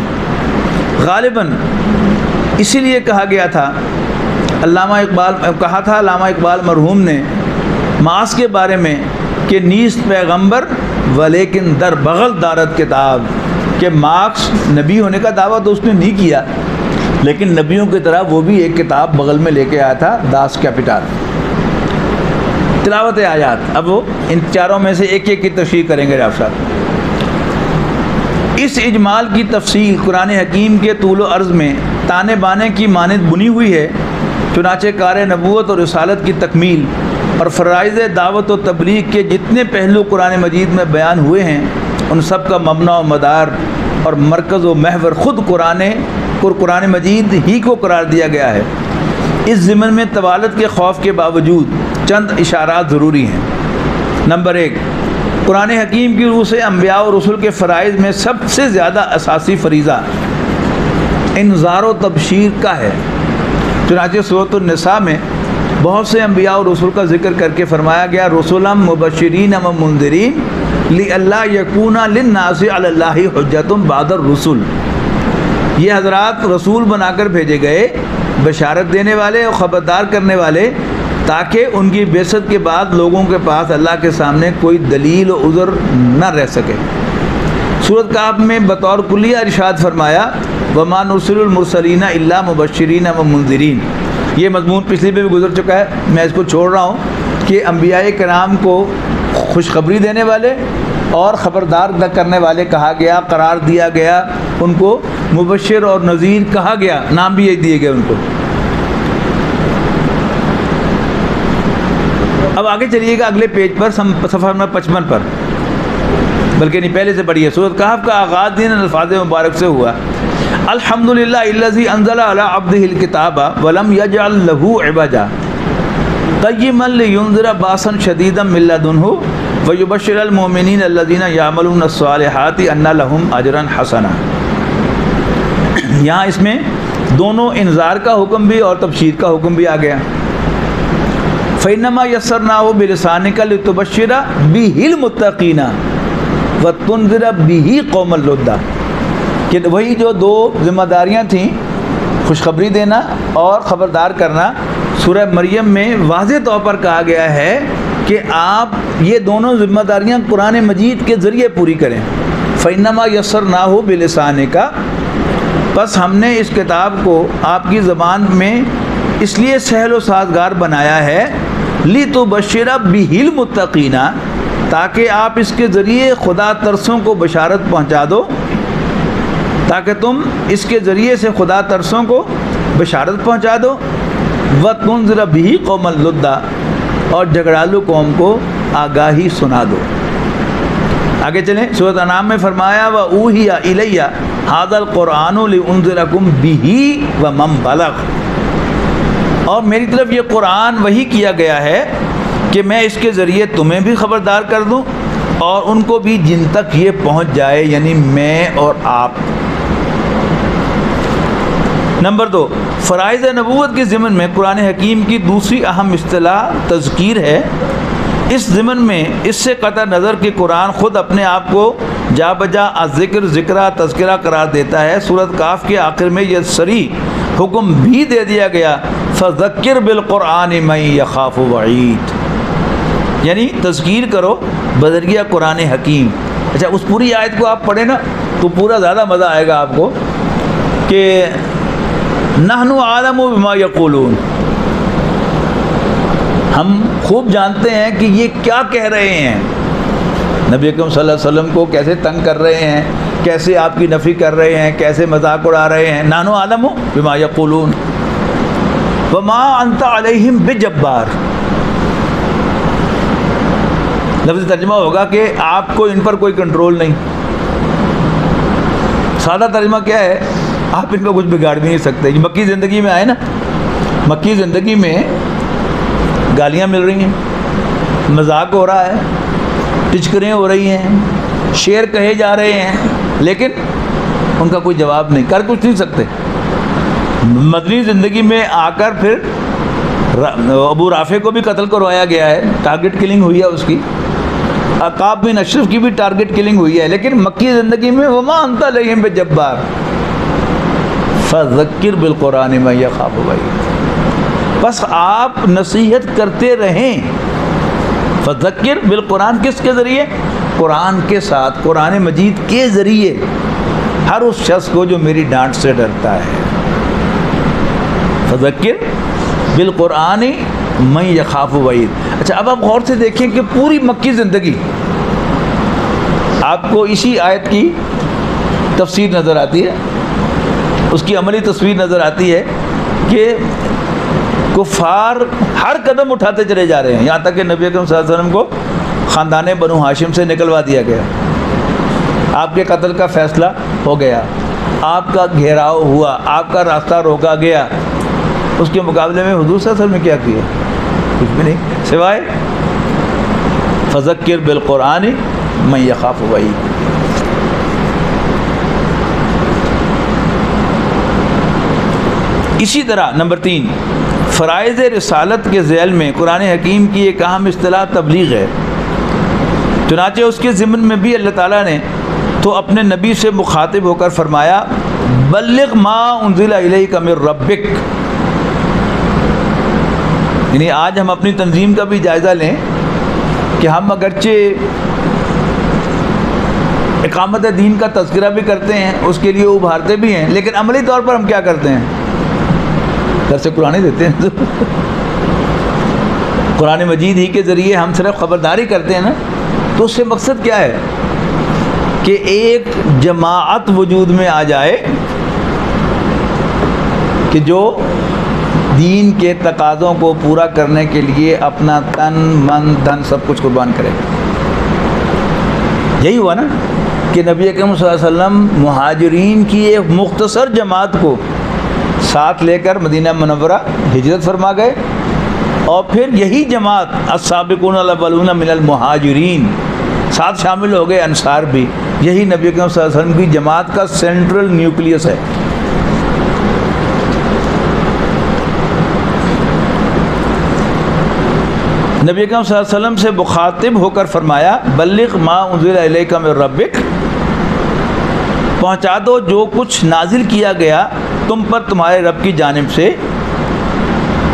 غالباً اسی لیے کہا تھا علامہ اقبال مرحوم نے ماس کے بارے میں کہ نیست پیغمبر ولیکن در بغل دارت کتاب، کہ مارکس نبی ہونے کا دعویٰ تو اس نے نہیں کیا، لیکن نبیوں کی طرح وہ بھی ایک کتاب بغل میں لے کے آیا تھا، داس کیپٹل۔ تلاوت آیات، اب وہ ان چاروں میں سے ایک ایک کی تشریح کریں گے آپ صاحب۔ اس اجمال کی تفصیل قرآن حکیم کے طول و عرض میں تانے بانے کی مانند بنی ہوئی ہے، چنانچہ کار نبوت اور رسالت کی تکمیل اور فرائض دعوت و تبلیغ کے جتنے پہلو قرآن مجید میں بیان ہوئے ہیں ان سب کا مبنا و مدار اور مرکز و محور خود قرآن مجید ہی کو قرار دیا گیا ہے۔ اس ضمن میں طوالت کے خوف کے باوجود چند اشارات ضروری ہیں۔ نمبر 1، قرآن حکیم کی روح سے انبیاء و رسول کے فرائض میں سب سے زیادہ اساسی فریضہ انذار و تبشیر کا ہے، چنانچہ سورۃ النساء میں بہت سے انبیاء و رسول کا ذکر کر کے فرمایا گیا رسولا مبشرین و منذرین لئلا یکون للناس علی اللہ حجۃ بعد الرسل۔ یہ حضرات رسول بنا کر بھیجے گئے، بشارت دینے والے اور خبردار کرنے والے، تاکہ ان کی بعثت کے بعد لوگوں کے پاس اللہ کے سامنے کوئی دلیل و عذر نہ رہ سکے۔ سورۃ کہف میں بطور کلیہ ارشاد فرمایا وما نرسل المرسلین الا مبشرین و منذرین۔ یہ مضمون پچھلی پہ بھی گزر چکا ہے، میں اس کو چھوڑ رہا ہوں کہ انبیاء کرام کو خوشخبری دینے والے اور خبردار کرنے والے کہا گیا، قرار دیا گیا، ان کو مبشر اور نذیر کہا گیا، نام بھی یہی دیے گئے ان کو۔ اب آگے چلیے گا اگلے پیج پر، صفحہ نمبر 55 پر، بلکہ نہیں پہلے سے پڑھیے۔ سورۃ کہف کا آغاز ان الفاظ مبارک سے ہوا الحمدللہ الذی انزل علی عبدہ الکتاب ولم یجعل لہ عوجا قیما لینذر باسا شدیدا من لدنہ ویبشر المؤمنین الذین یعملون الصالحات ان لہم اجرا حسنا۔ یہاں اس میں دونوں انذار کا حکم بھی اور تبشیر کا حکم بھی آ گیا۔ فَإِنَّمَا يَسَّرْنَاهُ بِلِسَانِكَ لِتُبَشِّرَ بِهِ الْمُتَّقِينَ وَتُنذِرَ بِهِ قَوْمًا لُدًّا، کہ وہی جو دو ذمہ داریاں تھیں، خوشخبری دینا اور خبردار کرنا، سورہ مریم میں واضح طور پر کہا گیا ہے کہ آپ یہ دونوں ذمہ داریاں قرآن مجید کے ذریعے پوری کریں۔ فَإِنَّمَا يَسَّرْنَاهُ بِلِسَانِكَ، بس ہم نے اس کتاب کو آپ کی زبان میں اس لیے سہل و سازگار بنایا ہے لِتُبَشِّرَ بِهِ الْمُتَّقِينَ، تاکہ آپ اس کے ذریعے خدا ترسوں کو بشارت پہنچا دو، تاکہ تم اس کے ذریعے سے خدا ترسوں کو بشارت پہنچا دو، وَتُنذِرَ بِهِ قَوْمًا لُدًّا، اور جھگڑالو قوم کو آگاہی سنا دو۔ آگے چلیں، سورۃ انعام میں فرمایا وَأُوحِیَ إِلَیَّ هَٰذَا الْقُرْآنُ لِأُنذِرَکُم بِهِ وَمَن بَلَغَ، اور میری طرف یہ قرآن وحی کیا گیا ہے کہ میں اس کے ذریعے تمہیں بھی خبردار کر دوں اور ان کو بھی جن تک یہ پہنچ جائے، یعنی میں اور آپ۔ نمبر 2، فرائض نبوت کے ضمن میں قرآن حکیم کی دوسری اہم اصطلاح تذکیر ہے۔ اس ضمن میں اس سے قطع نظر کہ قرآن خود اپنے آپ کو جا بجا ذکر، ذکرہ، تذکرہ قرار دیتا ہے، سورۃ کاف کے آخر میں یہ صریح حکم بھی دے دیا گیا فذکر بالقرآن من یخاف وعید، یعنی تذکیر کرو بذریعہ قرآن حکیم۔ اچھا، اس پوری آیت کو آپ پڑھیں نا تو پورا زیادہ مزہ آئے گا آپ کو کہ نحن اعلم بما یقولون، ہم خوب جانتے ہیں کہ یہ کیا کہہ رہے ہیں، نبی اکرم صلی اللہ علیہ وسلم کو کیسے تنگ کر رہے ہیں، کیسے آپ کی نفی کر رہے ہیں، کیسے مذاق اڑا رہے ہیں۔ نحن اعلم بما یقولون وما انت علیہم بجبار، لفظ ترجمہ ہوگا کہ آپ کو ان پر کوئی کنٹرول نہیں۔ سادہ ترجمہ کیا ہے؟ آپ ان کو کچھ بگاڑ بھی نہیں سکتے۔ یہ مکی زندگی میں آئے نا، مکی زندگی میں گالیاں مل رہی ہیں، مذاق ہو رہا ہے، ٹچکریں ہو رہی ہیں، شعر کہے جا رہے ہیں، لیکن ان کا کوئی جواب نہیں، کر کچھ نہیں سکتے۔ مدنی زندگی میں آ کر پھر ابو رافع کو بھی قتل کروایا گیا ہے، ٹارگٹ کلنگ ہوئی ہے اس کی، عقاب بن اشرف کی بھی ٹارگٹ کلنگ ہوئی ہے، لیکن مکی زندگی میں وما انت علیہم بجبار فذکر بالقرآن من یخاف وعید، بس آپ نصیحت کرتے رہیں۔ فذکر بالقرآن، کس کے ذریعے؟ قرآن کے ساتھ، قرآن مجید کے ذریعے ہر اس شخص کو جو میری ڈانٹ سے ڈرتا ہے۔ فذکر بالقرآن من یخاف وعید۔ اچھا، اب آپ غور سے دیکھیں کہ پوری مکی زندگی آپ کو اسی آیت کی تفسیر نظر آتی ہے، اس کی عملی تصویر نظر آتی ہے کہ کفار ہر قدم اٹھاتے چلے جا رہے ہیں، یہاں تک کہ نبی اکرم صلی اللہ علیہ وسلم کو خاندان بنو ہاشم سے نکلوا دیا گیا، آپ کے قتل کا فیصلہ ہو گیا، آپ کا گھیراؤ ہوا، آپ کا راستہ روکا گیا۔ اس کے مقابلے میں حضور صلی اللہ علیہ وسلم نے کیا کیا؟ کچھ بھی نہیں، سوائے فذکر بالقرآن من یخاف وعید۔ اسی طرح نمبر 3، فرائض رسالت کے ذیل میں قرآن حکیم کی ایک اہم اصطلاح تبلیغ ہے، چنانچہ اس کے ضمن میں بھی اللہ تعالیٰ نے تو اپنے نبی سے مخاطب ہو کر فرمایا بلغ ما انزل الیک من ربک، یعنی آج ہم اپنی تنظیم کا بھی جائزہ لیں کہ ہم اگرچہ اقامت دین کا تذکرہ بھی کرتے ہیں، اس کے لیے ابھارتے بھی ہیں، لیکن عملی طور پر ہم کیا کرتے ہیں؟ درس قرآن ہی دیتے ہیں، قرآن مجید ہی کے ذریعے ہم صرف خبرداری کرتے ہیں نا، تو اس سے مقصد کیا ہے کہ ایک جماعت وجود میں آ جائے کہ جو دین کے تقاضوں کو پورا کرنے کے لیے اپنا تن من دھن سب کچھ قربان کرے۔ یہی ہوا نا کہ نبی اکرم صلی اللہ علیہ وسلم مہاجرین کی ایک مختصر جماعت کو ساتھ لے کر مدینہ منورہ ہجرت فرما گئے، اور پھر یہی جماعت السابقون الاولون من المہاجرین ساتھ شامل ہو گئے انصار بھی، یہی نبی اکرم صلی اللہ علیہ وسلم کی جماعت کا سینٹرل نیوکلیس ہے۔ نبی اکرم صلی اللہ علیہ وسلم سے مخاطب ہو کر فرمایا بلغ ما انزل الیک من ربک، پہنچا دو جو کچھ نازل کیا گیا تم پر تمہارے رب کی جانب سے۔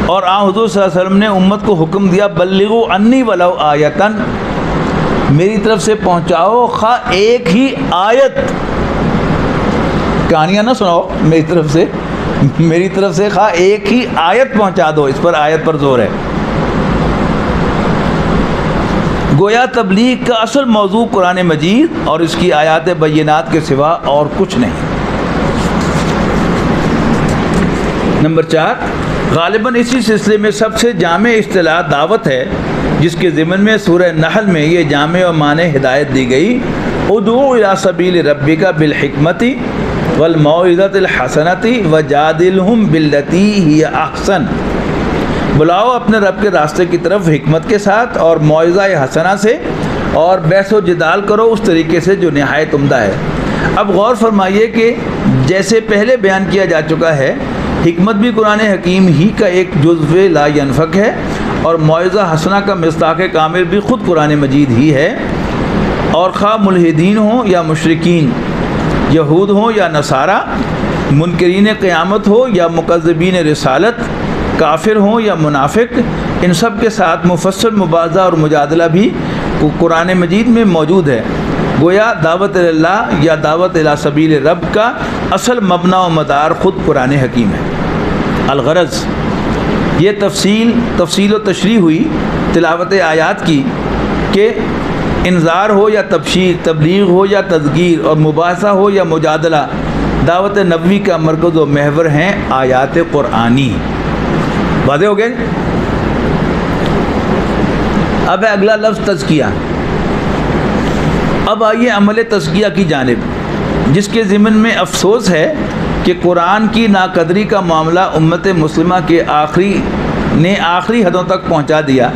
اور حضور صلی اللہ علیہ وسلم نے امت کو حکم دیا بلغوا انی ولو آیتن، میری طرف سے پہنچاؤ خواہ ایک ہی آیت، کہانیاں نہ سناؤ، میری طرف سے خواہ ایک ہی آیت پہنچا دو، اس پر آیت پر زور ہے۔ گویا تبلیغ کا اصل موضوع قرآن مجید اور اس کی آیات بینات کے سوا اور کچھ نہیں۔ نمبر 4، غالباً اسی سلسلے میں سب سے جامع اصطلاح دعوت ہے، جس کے ضمن میں سورہ نحل میں یہ جامع و معنی ہدایت دی گئی، ادعو الی سبیل ربک بالحکمت والموعظۃ الحسنۃ وجادلہم باللتی ہی احسن، بلاؤ اپنے رب کے راستے کی طرف حکمت کے ساتھ اور موعظہ حسنہ سے، اور بحث و جدال کرو اس طریقے سے جو نہایت عمدہ ہے۔ اب غور فرمائیے کہ جیسے پہلے بیان کیا جا چکا ہے، حکمت بھی قرآن حکیم ہی کا ایک جزو لا ینفک ہے، اور موعظہ حسنہ کا مصداق کامل بھی خود قرآن مجید ہی ہے، اور خواہ ملحدین ہوں یا مشرکین، یہود ہوں یا نصارہ، منکرین قیامت ہو یا مکذبین رسالت، کافر ہوں یا منافق، ان سب کے ساتھ مفصل مباحثہ اور مجادلہ بھی قرآن مجید میں موجود ہے۔ گویا دعوت اللہ یا دعوت الی سبیل رب کا اصل مبنا و مدار خود قرآن حکیم ہے۔ الغرض یہ تفصیل و تشریح ہوئی تلاوت آیات کی کہ انذار ہو یا تبشیر، تبلیغ ہو یا تذکیر، اور مباحثہ ہو یا مجادلہ، دعوت نبوی کا مرکز و محور ہیں آیات قرآنی۔ واضح ہو گئے؟ اب ہے اگلا لفظ تزکیہ۔ اب آئیے عمل تزکیہ کی جانب، جس کے ضمن میں افسوس ہے کہ قرآن کی ناقدری کا معاملہ امت مسلمہ کے آخری حدوں تک پہنچا دیا۔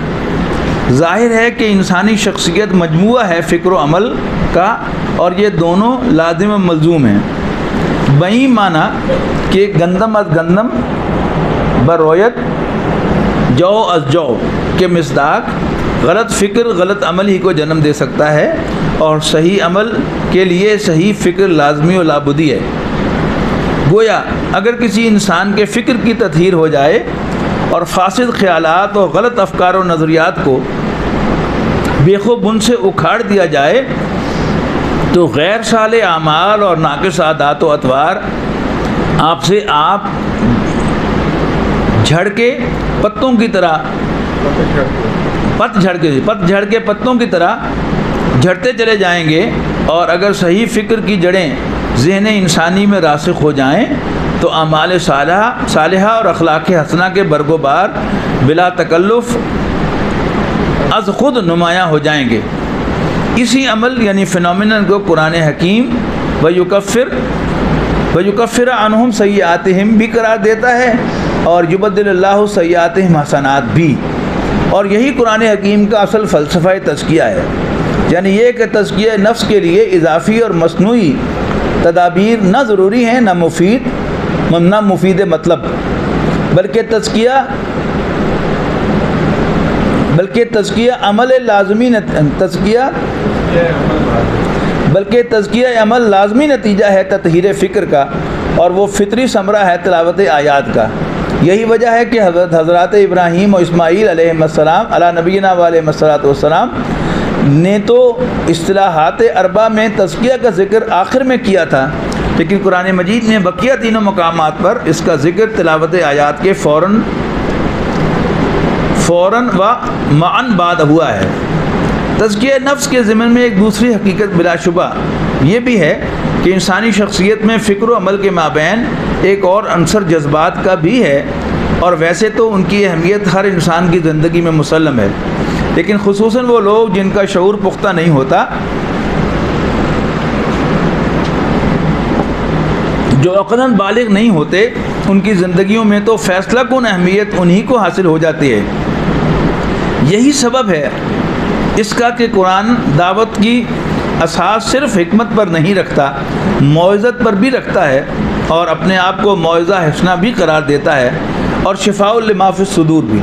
ظاہر ہے کہ انسانی شخصیت مجموعہ ہے فکر و عمل کا، اور یہ دونوں لازم و ملزوم ہیں۔ بئی معنی کہ گندم از گندم برویت، جو از جو کے مصداق غلط فکر غلط عمل ہی کو جنم دے سکتا ہے، اور صحیح عمل کے لیے صحیح فکر لازمی و لابدی ہے۔ گویا اگر کسی انسان کے فکر کی تطہیر ہو جائے اور فاسد خیالات اور غلط افکار و نظریات کو بیخوب ان سے اکھاڑ دیا جائے، تو غیر صالح اعمال اور ناقص عادات و اطوار آپ سے آپ جھڑ کے پتوں کی طرح پت جھڑ کے پتوں کی طرح جھڑتے چلے جائیں گے، اور اگر صحیح فکر کی جڑیں ذہن انسانی میں راسخ ہو جائیں تو اعمال صالحہ اور اخلاق حسنہ کے برگ و بار بلا تکلف از خود نمایاں ہو جائیں گے۔ اسی عمل یعنی فنومینن کو قرآن حکیم وَيُكَفِّرَ عَنْهُمْ سَيِّئَاتِهِمْ بھی قرار دیتا ہے، اور يُبَدِّلُ اللَّهُ سَيِّئَاتِهِمْ حسنات بھی، اور یہی قرآن حکیم کا اصل فلسفہ تزکیہ ہے، یعنی یہ کہ تزکیہ نفس کے لیے اضافی اور مصنوعی تدابیر نہ ضروری ہیں نہ مفید مطلب، بلکہ تزکیہ عمل لازمی عمل لازمی نتیجہ ہے تطہیر فکر کا، اور وہ فطری ثمرہ ہے تلاوت آیات کا۔ یہی وجہ ہے کہ حضرات ابراہیم و اسماعیل علیہ السلام علی نبینا علیہ السلام نے تو اصطلاحات اربع میں تزکیہ کا ذکر آخر میں کیا تھا، لیکن قرآن مجید نے بقیہ تینوں مقامات پر اس کا ذکر تلاوت آیات کے فوراً و معاً بعد ہوا ہے۔ تزکیہ نفس کے ضمن میں ایک دوسری حقیقت بلا شبہ یہ بھی ہے کہ انسانی شخصیت میں فکر و عمل کے مابین ایک اور عنصر جذبات کا بھی ہے، اور ویسے تو ان کی اہمیت ہر انسان کی زندگی میں مسلم ہے، لیکن خصوصاً وہ لوگ جن کا شعور پختہ نہیں ہوتا، جو عقلاً بالغ نہیں ہوتے، ان کی زندگیوں میں تو فیصلہ کن اہمیت انہی کو حاصل ہو جاتی ہے۔ یہی سبب ہے اس کا کہ قرآن دعوت کی اساس صرف حکمت پر نہیں رکھتا، موعظت پر بھی رکھتا ہے، اور اپنے آپ کو موعظہ حسنہ بھی قرار دیتا ہے، اور شفاء لما فی الصدور بھی۔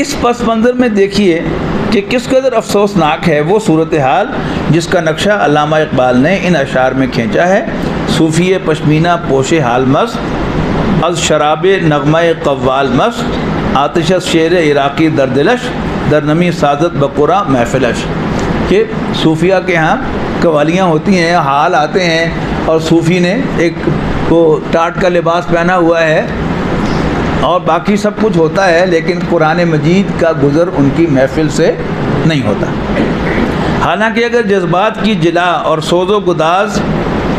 اس پس منظر میں دیکھیے کہ کس قدر افسوسناک ہے وہ صورتحال جس کا نقشہ علامہ اقبال نے ان اشعار میں کھینچا ہے۔ صوفی پشمینہ پوش حال مست، از شراب نغمہ قوال مست، آتش شعر عراقی دردلش، در نمی سازت بقرا محفلش۔ کہ صوفیہ کے ہاں قوالیاں ہوتی ہیں، حال آتے ہیں، اور صوفی نے ایک وہ ٹاٹ کا لباس پہنا ہوا ہے اور باقی سب کچھ ہوتا ہے، لیکن قرآن مجید کا گزر ان کی محفل سے نہیں ہوتا۔ حالانکہ اگر جذبات کی جلا اور سوز و گداز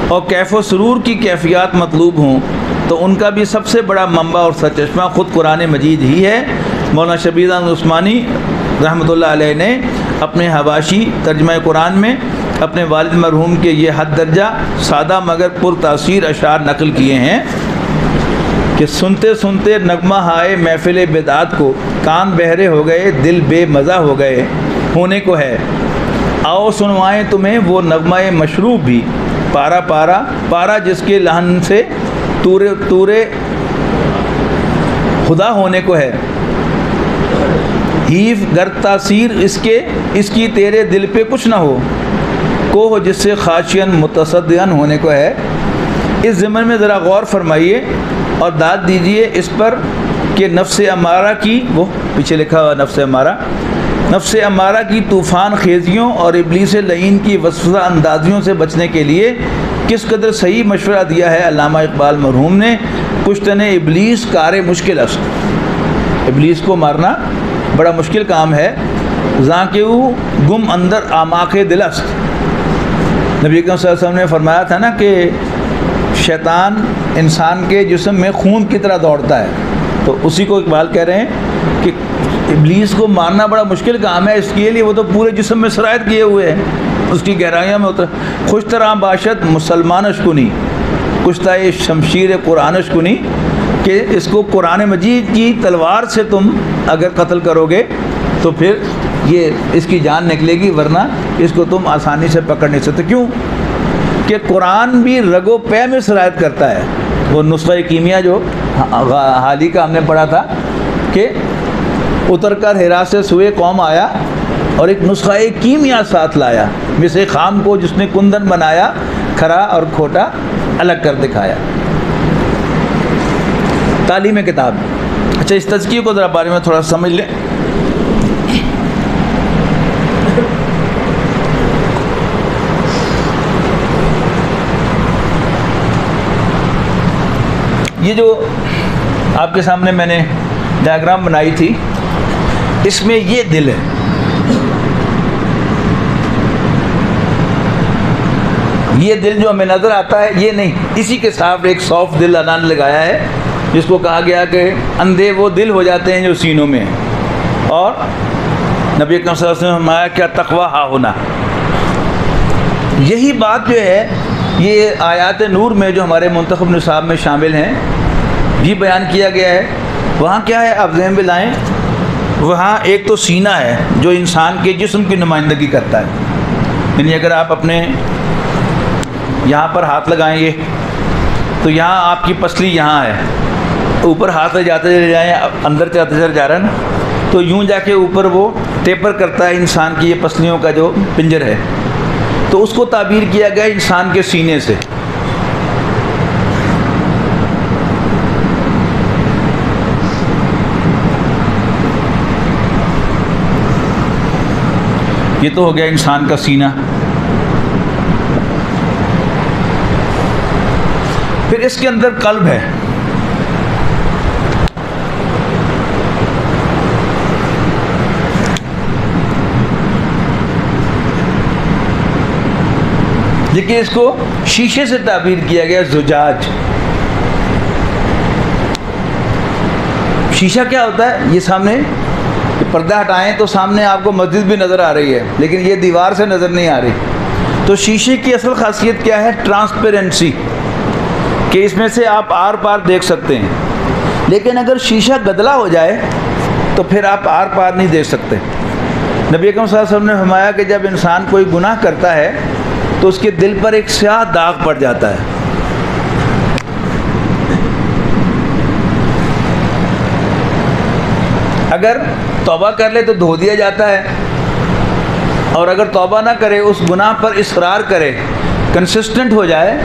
اور کیف و سرور کی کیفیات مطلوب ہوں تو ان کا بھی سب سے بڑا منبع اور سرچشمہ خود قرآن مجید ہی ہے، مولانا شبیر احمد عثمانی رحمۃ اللہ علیہ نے اپنے حواشی ترجمہ قرآن میں اپنے والد مرحوم کے یہ حد درجہ سادہ مگر پر تاثیر اشعار نقل کیے ہیں کہ سنتے سنتے نغمہ ہائے محفل بدعات کو، کان بہرے ہو گئے دل بے مزہ ہو گئے ہونے کو ہے، آؤ سنوائیں تمہیں وہ نغمہ مشروب بھی، پارا پارا پارا جس کے لہن سے تورے خدا ہونے کو ہے، حیف گر تاثیر اس کی تیرے دل پہ کچھ نہ ہو، کو ہو جس سے خاشین متصدیان ہونے کو ہے۔ اس ضمن میں ذرا غور فرمائیے اور داد دیجئے اس پر کہ نفس امارہ کی، وہ پیچھے لکھا ہوا نفس امارہ کی طوفان خیزیوں اور ابلیس لعین کی وسوسہ اندازیوں سے بچنے کے لیے کس قدر صحیح مشورہ دیا ہے علامہ اقبال مرحوم نے۔ کشتن ابلیس کار مشکل است، ابلیس کو مارنا بڑا مشکل کام ہے، زاں کہ وہ گم اندر آماق دل است۔ نبی اکرم صلی اللہ علیہ وسلم نے فرمایا تھا نا کہ شیطان انسان کے جسم میں خون کی طرح دوڑتا ہے، تو اسی کو اقبال کہہ رہے ہیں کہ ابلیس کو مارنا بڑا مشکل کام ہے، اس کے لیے وہ تو پورے جسم میں سرایت کیے ہوئے ہیں، اس کی گہرائیوں میں اتر۔ خوش طرح باشد مسلمان اشکنی کشتہ شمشیر قرآن اشکنی، کہ اس کو قرآن مجید کی تلوار سے تم اگر قتل کرو گے تو پھر یہ اس کی جان نکلے گی، ورنہ اس کو تم آسانی سے پکڑ نہیں سکتے۔ کیوں کہ قرآن بھی رگ و پے میں سرایت کرتا ہے۔ وہ نسخہ کیمیا جو حال ہی کا ہم نے پڑھا تھا کہ اتر کر ہرا سے سوئے قوم آیا اور ایک نسخہ کیمیا ساتھ لایا، مثل خام کو جس نے کندن بنایا، کھرا اور کھوٹا الگ کر دکھایا۔ تعلیم کتاب۔ اچھا، اس تزکیے کو ذرا بارے میں تھوڑا سمجھ لیں۔ یہ جو آپ کے سامنے میں نے ڈائیگرام بنائی تھی، اس میں یہ دل ہے، یہ دل جو ہمیں نظر آتا ہے یہ نہیں، اسی کے ساتھ ایک صاف دل اللہ نے لگایا ہے، جس کو کہا گیا کہ اندھے وہ دل ہو جاتے ہیں جو سینوں میں ہیں۔ اور نبی اکرم صلی اللہ علیہ وسلم نے فرمایا کیا تقویٰ ہا ہونا، یہی بات جو ہے یہ آیات نور میں جو ہمارے منتخب نصاب میں شامل ہیں بھی بیان کیا گیا ہے۔ وہاں کیا ہے آپ ذہن میں لائیں، وہاں ایک تو سینہ ہے جو انسان کے جسم کی نمائندگی کرتا ہے، یعنی اگر آپ اپنے یہاں پر ہاتھ لگائیں گے تو یہاں آپ کی پسلی یہاں ہے، اوپر ہاتھ لے جاتے چلے جائیں، اندر چلتے چلے جا رہا ہے نا، تو یوں جا کے اوپر وہ ٹیپر کرتا ہے انسان کی یہ پسلیوں کا جو پنجر ہے، تو اس کو تعبیر کیا گیا انسان کے سینے سے۔ یہ تو ہو گیا انسان کا سینہ۔ پھر اس کے اندر قلب ہے، لیکن اس کو شیشے سے تعبیر کیا گیا زجاج۔ شیشہ کیا ہوتا ہے؟ یہ سامنے پردہ ہٹائیں تو سامنے آپ کو مسجد بھی نظر آ رہی ہے، لیکن یہ دیوار سے نظر نہیں آ رہی۔ تو شیشے کی اصل خاصیت کیا ہے؟ ٹرانسپیرنسی، کہ اس میں سے آپ آر پار دیکھ سکتے ہیں، لیکن اگر شیشہ گدلا ہو جائے تو پھر آپ آر پار نہیں دیکھ سکتے۔ نبی اکرم صلی اللہ علیہ وسلم نے فرمایا کہ جب انسان کوئی گناہ کرتا ہے تو اس کے دل پر ایک سیاہ داغ پڑ جاتا ہے، اگر توبہ کر لے تو دھو دیا جاتا ہے، اور اگر توبہ نہ کرے، اس گناہ پر اصرار کرے، کنسسٹنٹ ہو جائے،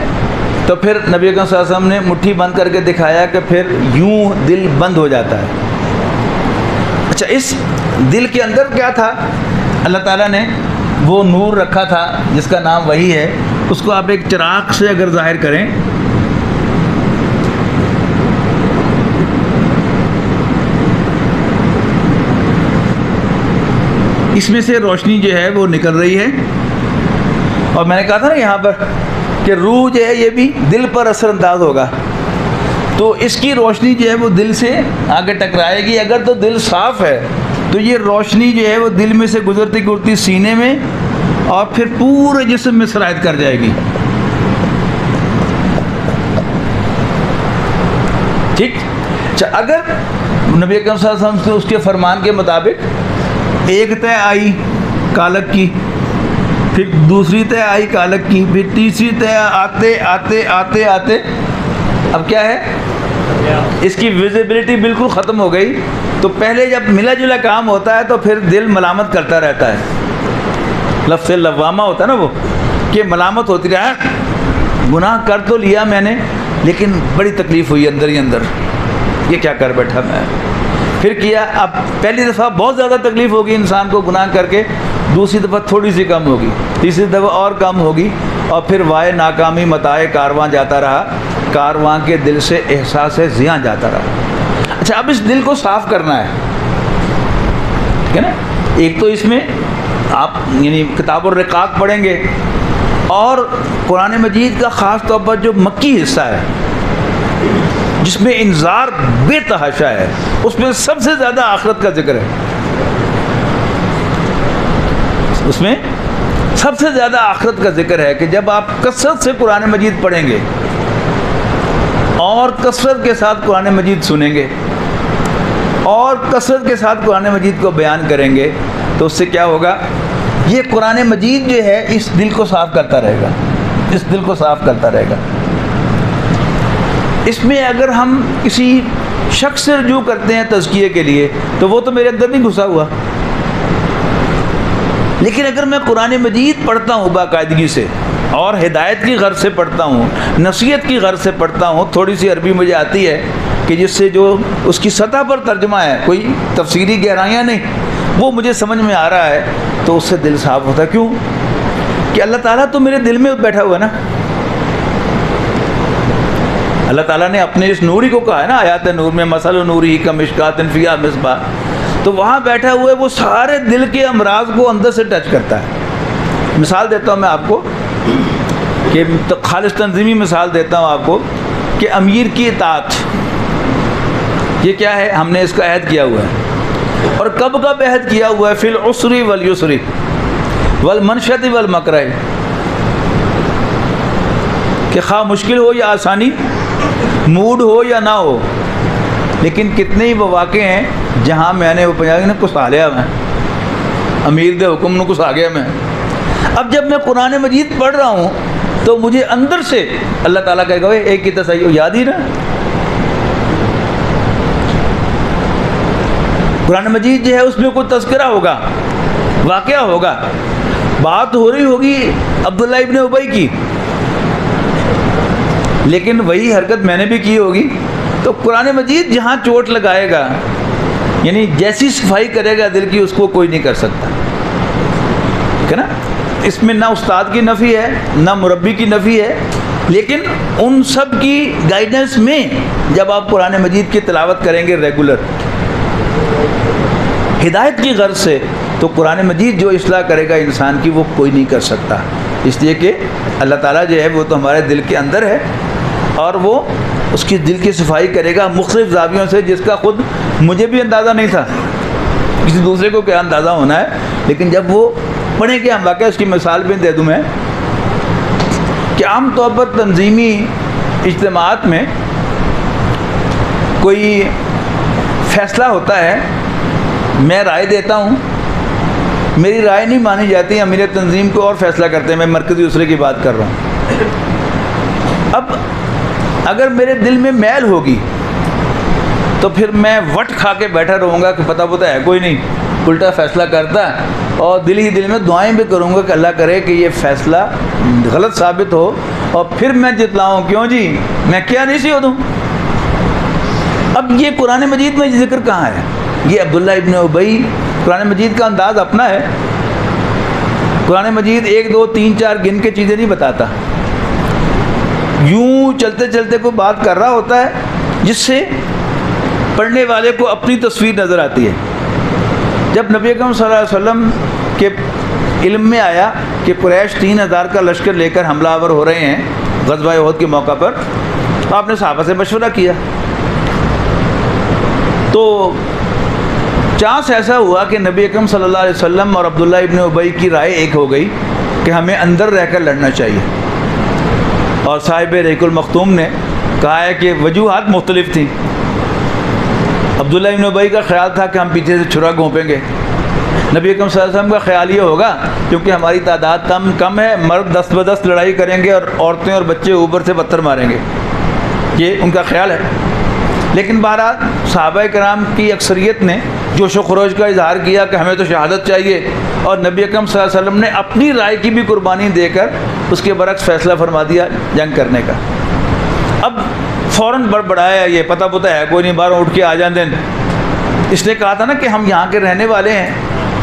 تو پھر نبی اکرم صلی اللہ علیہ وسلم نے مٹھی بند کر کے دکھایا کہ پھر یوں دل بند ہو جاتا ہے۔ اچھا، اس دل کے اندر کیا تھا؟ اللہ تعالیٰ نے وہ نور رکھا تھا جس کا نام وحی ہے، اس کو آپ ایک چراغ سے اگر ظاہر کریں، اس میں سے روشنی جو ہے وہ نکل رہی ہے، اور میں نے کہا تھا نا یہاں پر کہ روح جو ہے یہ بھی دل پر اثر انداز ہوگا، تو اس کی روشنی جو ہے وہ دل سے آگے ٹکرائے گی. اگر تو دل صاف ہے تو یہ روشنی جو ہے وہ دل میں سے گزرتی گزرتی سینے میں اور پھر پورے جسم میں سرایت کر جائے گی. ٹھیک. اچھا اگر نبی اکرم صلی اللہ علیہ وسلم سے اس کے فرمان کے مطابق ایک طے آئی کالک کی, پھر دوسری طے آئی کالک کی, پھر تیسری طے آتے آتے آتے آتے اب کیا ہے, اس کی ویزیبلٹی بالکل ختم ہو گئی. تو پہلے جب ملا جلا کام ہوتا ہے تو پھر دل ملامت کرتا رہتا ہے. لفظ لوامہ ہوتا ہے نا وہ, کہ ملامت ہوتی رہا, گناہ کر تو لیا میں نے لیکن بڑی تکلیف ہوئی اندر ہی اندر, یہ کیا کر بیٹھا میں. پھر کیا, اب پہلی دفعہ بہت زیادہ تکلیف ہوگی انسان کو گناہ کر کے, دوسری دفعہ تھوڑی سی کم ہوگی, تیسری دفعہ اور کم ہوگی, اور پھر وائے ناکامی متائے کارواں جاتا رہا, کارواں کے دل سے احساس زیاں جاتا رہا. اچھا اب اس دل کو صاف کرنا ہے, ٹھیک ہے نا. ایک تو اس میں آپ یعنی کتاب الرقاق پڑھیں گے, اور قرآن مجید کا خاص طور پر جو مکی حصہ ہے جس میں انذار بے تحاشا ہے, اس میں سب سے زیادہ آخرت کا ذکر ہے. اس میں سب سے زیادہ آخرت کا ذکر ہے کہ جب آپ کثرت سے قرآن مجید پڑھیں گے اور کثرت کے ساتھ قرآن مجید سنیں گے اور کثرت کے ساتھ قرآن مجید کو بیان کریں گے, تو اس سے کیا ہوگا, یہ قرآن مجید جو ہے اس دل کو صاف کرتا رہے گا, اس دل کو صاف کرتا رہے گا. اس میں اگر ہم کسی شخص سے رجوع کرتے ہیں تزکیے کے لیے تو وہ تو میرے اندر نہیں گھسا ہوا, لیکن اگر میں قرآن مجید پڑھتا ہوں باقاعدگی سے اور ہدایت کی غرض سے پڑھتا ہوں, نصیحت کی غرض سے پڑھتا ہوں, تھوڑی سی عربی مجھے آتی ہے کہ جس سے جو اس کی سطح پر ترجمہ ہے, کوئی تفسیری گہرائیاں نہیں, وہ مجھے سمجھ میں آ رہا ہے, تو اس سے دل صاف ہوتا ہے. کیوں کہ اللہ تعالیٰ تو میرے دل میں بیٹھا ہوا ہے نا. اللہ تعالیٰ نے اپنے اس نوری کو کہا ہے نا آیات نور میں, مثل نوری کمشکات فیہا مصباح, تو وہاں بیٹھا ہوا ہے, وہ سارے دل کے امراض کو اندر سے ٹچ کرتا ہے. مثال دیتا ہوں میں آپ کو, کہ خالص تنظیمی مثال دیتا ہوں آپ کو, کہ امیر کی اطاعت یہ کیا ہے, ہم نے اس کا عہد کیا ہوا ہے, اور کب کب عہد کیا ہوا ہے, فی العسر والیسر والمنشط والمکرہ, کہ خواہ مشکل ہو یا آسانی, موڈ ہو یا نہ ہو, لیکن کتنے ہی وہ واقع ہیں جہاں میں نے وہ پنجابی نے کچھ آ لیا, میں امیر دے حکم نے کچھ آ گیا میں. اب جب میں قرآن مجید پڑھ رہا ہوں تو مجھے اندر سے اللہ تعالیٰ کہے گا ایک کی تصحیح یاد ہی نا, قرآن مجید جو ہے اس میں کوئی تذکرہ ہوگا, واقعہ ہوگا, بات ہو رہی ہوگی عبداللہ ابن ابی کی, لیکن وہی حرکت میں نے بھی کی ہوگی. تو قرآن مجید جہاں چوٹ لگائے گا, یعنی جیسی صفائی کرے گا دل کی, اس کو کوئی نہیں کر سکتا, ٹھیک ہے نا. اس میں نہ استاد کی نفی ہے نہ مربی کی نفی ہے, لیکن ان سب کی گائیڈنس میں جب آپ قرآن مجید کی تلاوت کریں گے ریگولر ہدایت کی غرض سے, تو قرآن مجید جو اصلاح کرے گا انسان کی وہ کوئی نہیں کر سکتا. اس لیے کہ اللہ تعالیٰ جو ہے وہ تو ہمارے دل کے اندر ہے, اور وہ اس کی دل کی صفائی کرے گا مختلف زاویوں سے, جس کا خود مجھے بھی اندازہ نہیں تھا, کسی دوسرے کو کیا اندازہ ہونا ہے. لیکن جب وہ پڑھیں گے, ہم واقعہ اس کی مثال بھی دے دوں میں, کہ عام طور پر تنظیمی اجتماعات میں کوئی فیصلہ ہوتا ہے, میں رائے دیتا ہوں, میری رائے نہیں مانی جاتی, امیر تنظیم کو اور فیصلہ کرتے ہیں, میں مرکزی اسرے کی بات کر رہا ہوں. اب اگر میرے دل میں میل ہوگی تو پھر میں وٹ کھا کے بیٹھا رہوں گا کہ پتہ ہے کوئی نہیں, الٹا فیصلہ کرتا ہے, اور دل ہی دل میں دعائیں بھی کروں گا کہ اللہ کرے کہ یہ فیصلہ غلط ثابت ہو اور پھر میں جتلاؤں. کیوں جی, میں کیا نہیں سی ہو دوں. اب یہ قرآن مجید میں ذکر کہاں ہے, یہ عبداللہ ابن ابی, قرآن مجید کا انداز اپنا ہے. قرآن مجید 1 2 3 4 گن کے چیزیں نہیں بتاتا, یوں چلتے چلتے کوئی بات کر رہا ہوتا ہے جس سے پڑھنے والے کو اپنی تصویر نظر آتی ہے. جب نبی اکرم صلی اللہ علیہ وسلم کے علم میں آیا کہ قریش 3000 کا لشکر لے کر حملہ آور ہو رہے ہیں غزوہ احد کے موقع پر, آپ نے صحابہ سے مشورہ کیا. تو چانس ایسا ہوا کہ نبی اکرم صلی اللہ علیہ وسلم اور عبداللہ ابن ابی کی رائے ایک ہو گئی کہ ہمیں اندر رہ کر لڑنا چاہیے، اور صاحب ریق المختوم نے کہا ہے کہ وجوہات مختلف تھیں. عبداللہ ابن ابی کا خیال تھا کہ ہم پیچھے سے چھرا گھونپیں گے. نبی اکرم صلی اللہ علیہ وسلم کا خیال یہ ہوگا کیونکہ ہماری تعداد کم ہے، مرد دست بدست لڑائی کریں گے اور عورتیں اور بچے اوپر سے پتھر ماریں گے، یہ ان کا خیال ہے. لیکن بہرحال صحابہ کرام کی اکثریت نے جوش و خروش کا اظہار کیا کہ ہمیں تو شہادت چاہیے، اور نبی اکرم صلی اللہ علیہ وسلم نے اپنی رائے کی بھی قربانی دے کر اس کے برعکس فیصلہ فرما دیا جنگ کرنے کا. اب فوراً بڑبڑایا، یہ پتہ ہے کوئی نہیں، باہر اٹھ کے آ جان دیں. اس نے کہا تھا نا کہ ہم یہاں کے رہنے والے ہیں،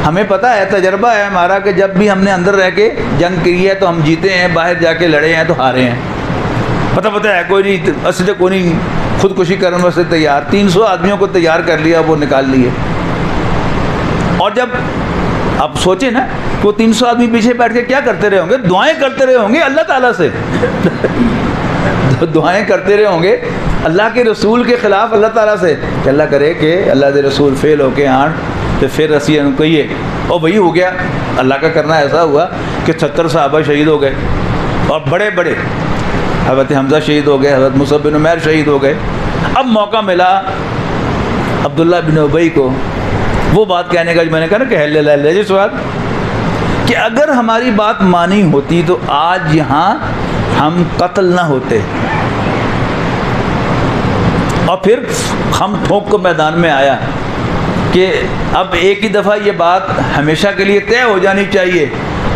ہمیں پتہ ہے، تجربہ ہے ہمارا کہ جب بھی ہم نے اندر رہ کے جنگ کی ہے تو ہم جیتے ہیں، باہر جا کے لڑے ہیں تو ہارے ہیں. پتہ ہے کوئی نہیں، اصل کوئی نہیں خودکشی کرنے واسطے تیار. 300 آدمیوں کو تیار کر لیا، وہ نکال لیے. اور جب آپ سوچیں نا کہ وہ 300 آدمی پیچھے بیٹھ کے کیا کرتے رہے ہوں گے؟ دعائیں کرتے رہے ہوں گے اللہ تعالیٰ سے دعائیں کرتے رہے ہوں گے اللہ کے رسول کے خلاف اللہ تعالیٰ سے کہ اللہ کرے کہ اللہ کے رسول فیل ہو کے آن تو پھر رسی کہیے اور وہی ہو گیا. اللہ کا کرنا ایسا ہوا کہ 70 صحابہ شہید ہو گئے، اور بڑے بڑے حضرت حمزہ شہید ہو گئے، حضرت مصعب بن عمیر شہید ہو گئے. اب موقع ملا عبداللہ بن ابی کو وہ بات کہنے کا جو میں نے کہا نا کہ لے جس بات کہ اگر ہماری بات مانی ہوتی تو آج یہاں ہم قتل نہ ہوتے، اور پھر ہم ٹھوک کو میدان میں آیا کہ اب ایک ہی دفعہ یہ بات ہمیشہ کے لیے طے ہو جانی چاہیے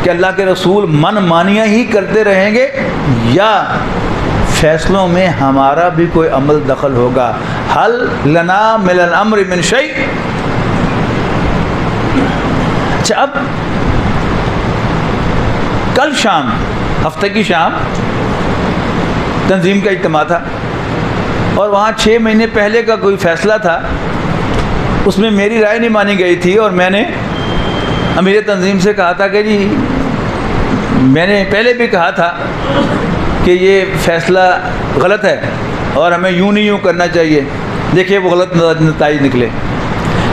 کہ اللہ کے رسول من مانیاں ہی کرتے رہیں گے یا فیصلوں میں ہمارا بھی کوئی عمل دخل ہوگا. حل لنا من الامر من شیء. اچھا، اب کل شام، ہفتے کی شام تنظیم کا اجتماع تھا، اور وہاں 6 مہینے پہلے کا کوئی فیصلہ تھا، اس میں میری رائے نہیں مانی گئی تھی، اور میں نے امیر تنظیم سے کہا تھا کہ جی میں نے پہلے بھی کہا تھا کہ یہ فیصلہ غلط ہے اور ہمیں یوں نہیں یوں کرنا چاہیے. دیکھیے وہ غلط نتائج نکلے.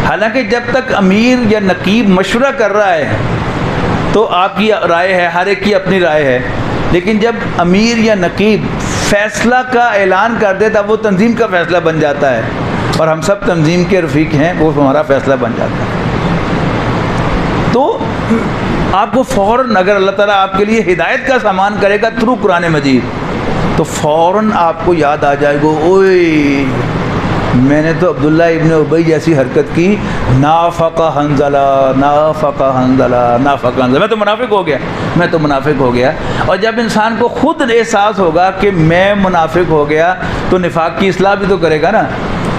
حالانکہ جب تک امیر یا نقیب مشورہ کر رہا ہے تو آپ کی رائے ہے، ہر ایک کی اپنی رائے ہے، لیکن جب امیر یا نقیب فیصلہ کا اعلان کر دے تب وہ تنظیم کا فیصلہ بن جاتا ہے، اور ہم سب تنظیم کے رفیق ہیں، وہ ہمارا فیصلہ بن جاتا ہے. تو آپ کو فوراً اگر اللہ تعالیٰ آپ کے لیے ہدایت کا سامان کرے گا تھرو قرآن مجید تو فوراً آپ کو یاد آ جائے گا، اوئے میں نے تو عبداللہ ابن ابی جیسی حرکت کی، نافقہ حنظلہ نافقہ حنظلہ نافقہ حنظلہ، میں تو منافق ہو گیا. اور جب انسان کو خود احساس ہوگا کہ میں منافق ہو گیا تو نفاق کی اصلاح بھی تو کرے گا نا.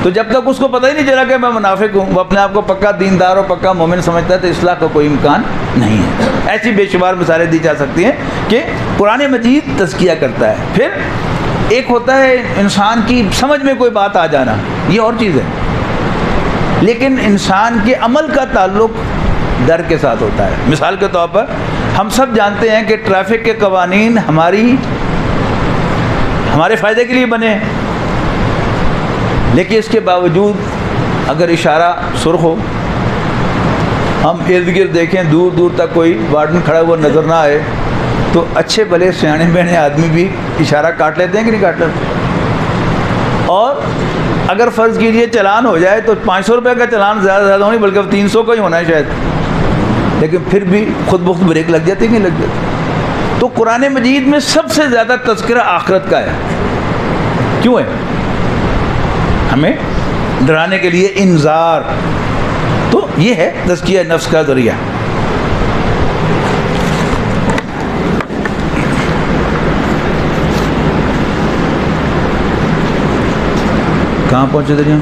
تو جب تک اس کو پتہ ہی نہیں چلا کہ میں منافق ہوں، وہ اپنے آپ کو پکا دیندار اور پکا مومن سمجھتا ہے، تو اصلاح کا کوئی امکان نہیں ہے. ایسی بے شمار مثالیں دی جا سکتی ہیں کہ قرآن مجید تزکیہ کرتا ہے. پھر ایک ہوتا ہے انسان کی سمجھ میں کوئی بات آ جانا، یہ اور چیز ہے، لیکن انسان کے عمل کا تعلق در کے ساتھ ہوتا ہے. مثال کے طور پر ہم سب جانتے ہیں کہ ٹریفک کے قوانین ہمارے فائدے کے لیے بنے ہیں، لیکن اس کے باوجود اگر اشارہ سرخ ہو، ہم ارد گرد دیکھیں دور دور تک کوئی وارڈن کھڑا ہوا نظر نہ آئے، تو اچھے بھلے سیانے بہنے آدمی بھی اشارہ کاٹ لیتے ہیں کہ نہیں کاٹ لیتے. اور اگر فرض کیجئے چلان ہو جائے تو 500 روپے کا چلان زیادہ ہو نہیں بلکہ 300 کا ہی ہونا ہے شاید، لیکن پھر بھی خود بخود بریک لگ جاتی کہ نہیں لگ جاتی. تو قرآن مجید میں سب سے زیادہ تذکرہ آخرت کا ہے. کیوں ہے؟ ہمیں ڈرانے کے لیے انذار. تو یہ ہے تزکیہ نفس کا ذریعہ. کہاں پہنچے تھے ہم؟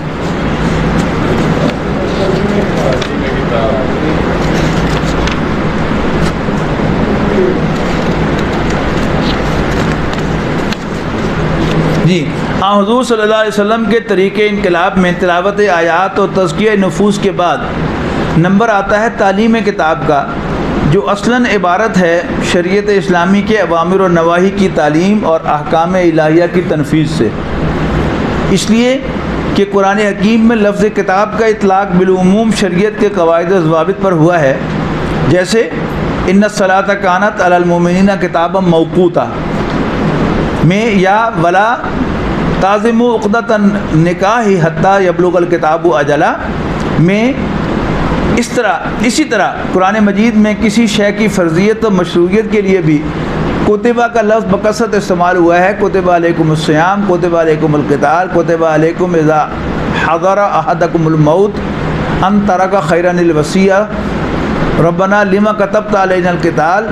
جی حضور صلی اللہ علیہ وسلم کے طریقے انقلاب میں تلاوت آیات اور تزکیہ نفوس کے بعد نمبر آتا ہے تعلیم کتاب کا، جو اصلاً عبارت ہے شریعت اسلامی کے اوامر و نواہی کی تعلیم اور احکام الہیہ کی تنفیذ سے. اس لیے کہ قرآن حکیم میں لفظ کتاب کا اطلاق بالعموم شریعت کے قواعد و ضوابط پر ہوا ہے، جیسے ان الصلاۃ کانت علی المؤمنین کتابا موقوتا میں، یا ولا تعظموا عقدۃ النکاح حتی یبلغ الکتاب اجلہ میں۔ اسی طرح قرآن مجید میں کسی شے کی فرضیت و مشروعیت کے لیے بھی کتبہ کا لفظ بکثرت استعمال ہوا ہے۔ کتب علیکم الصیام، کتب علیکم القتال، کتب علیکم اذا حضر احدکم الموت ان ترک خیرا الوصیہ ربنا لما کتبت علینا القتال،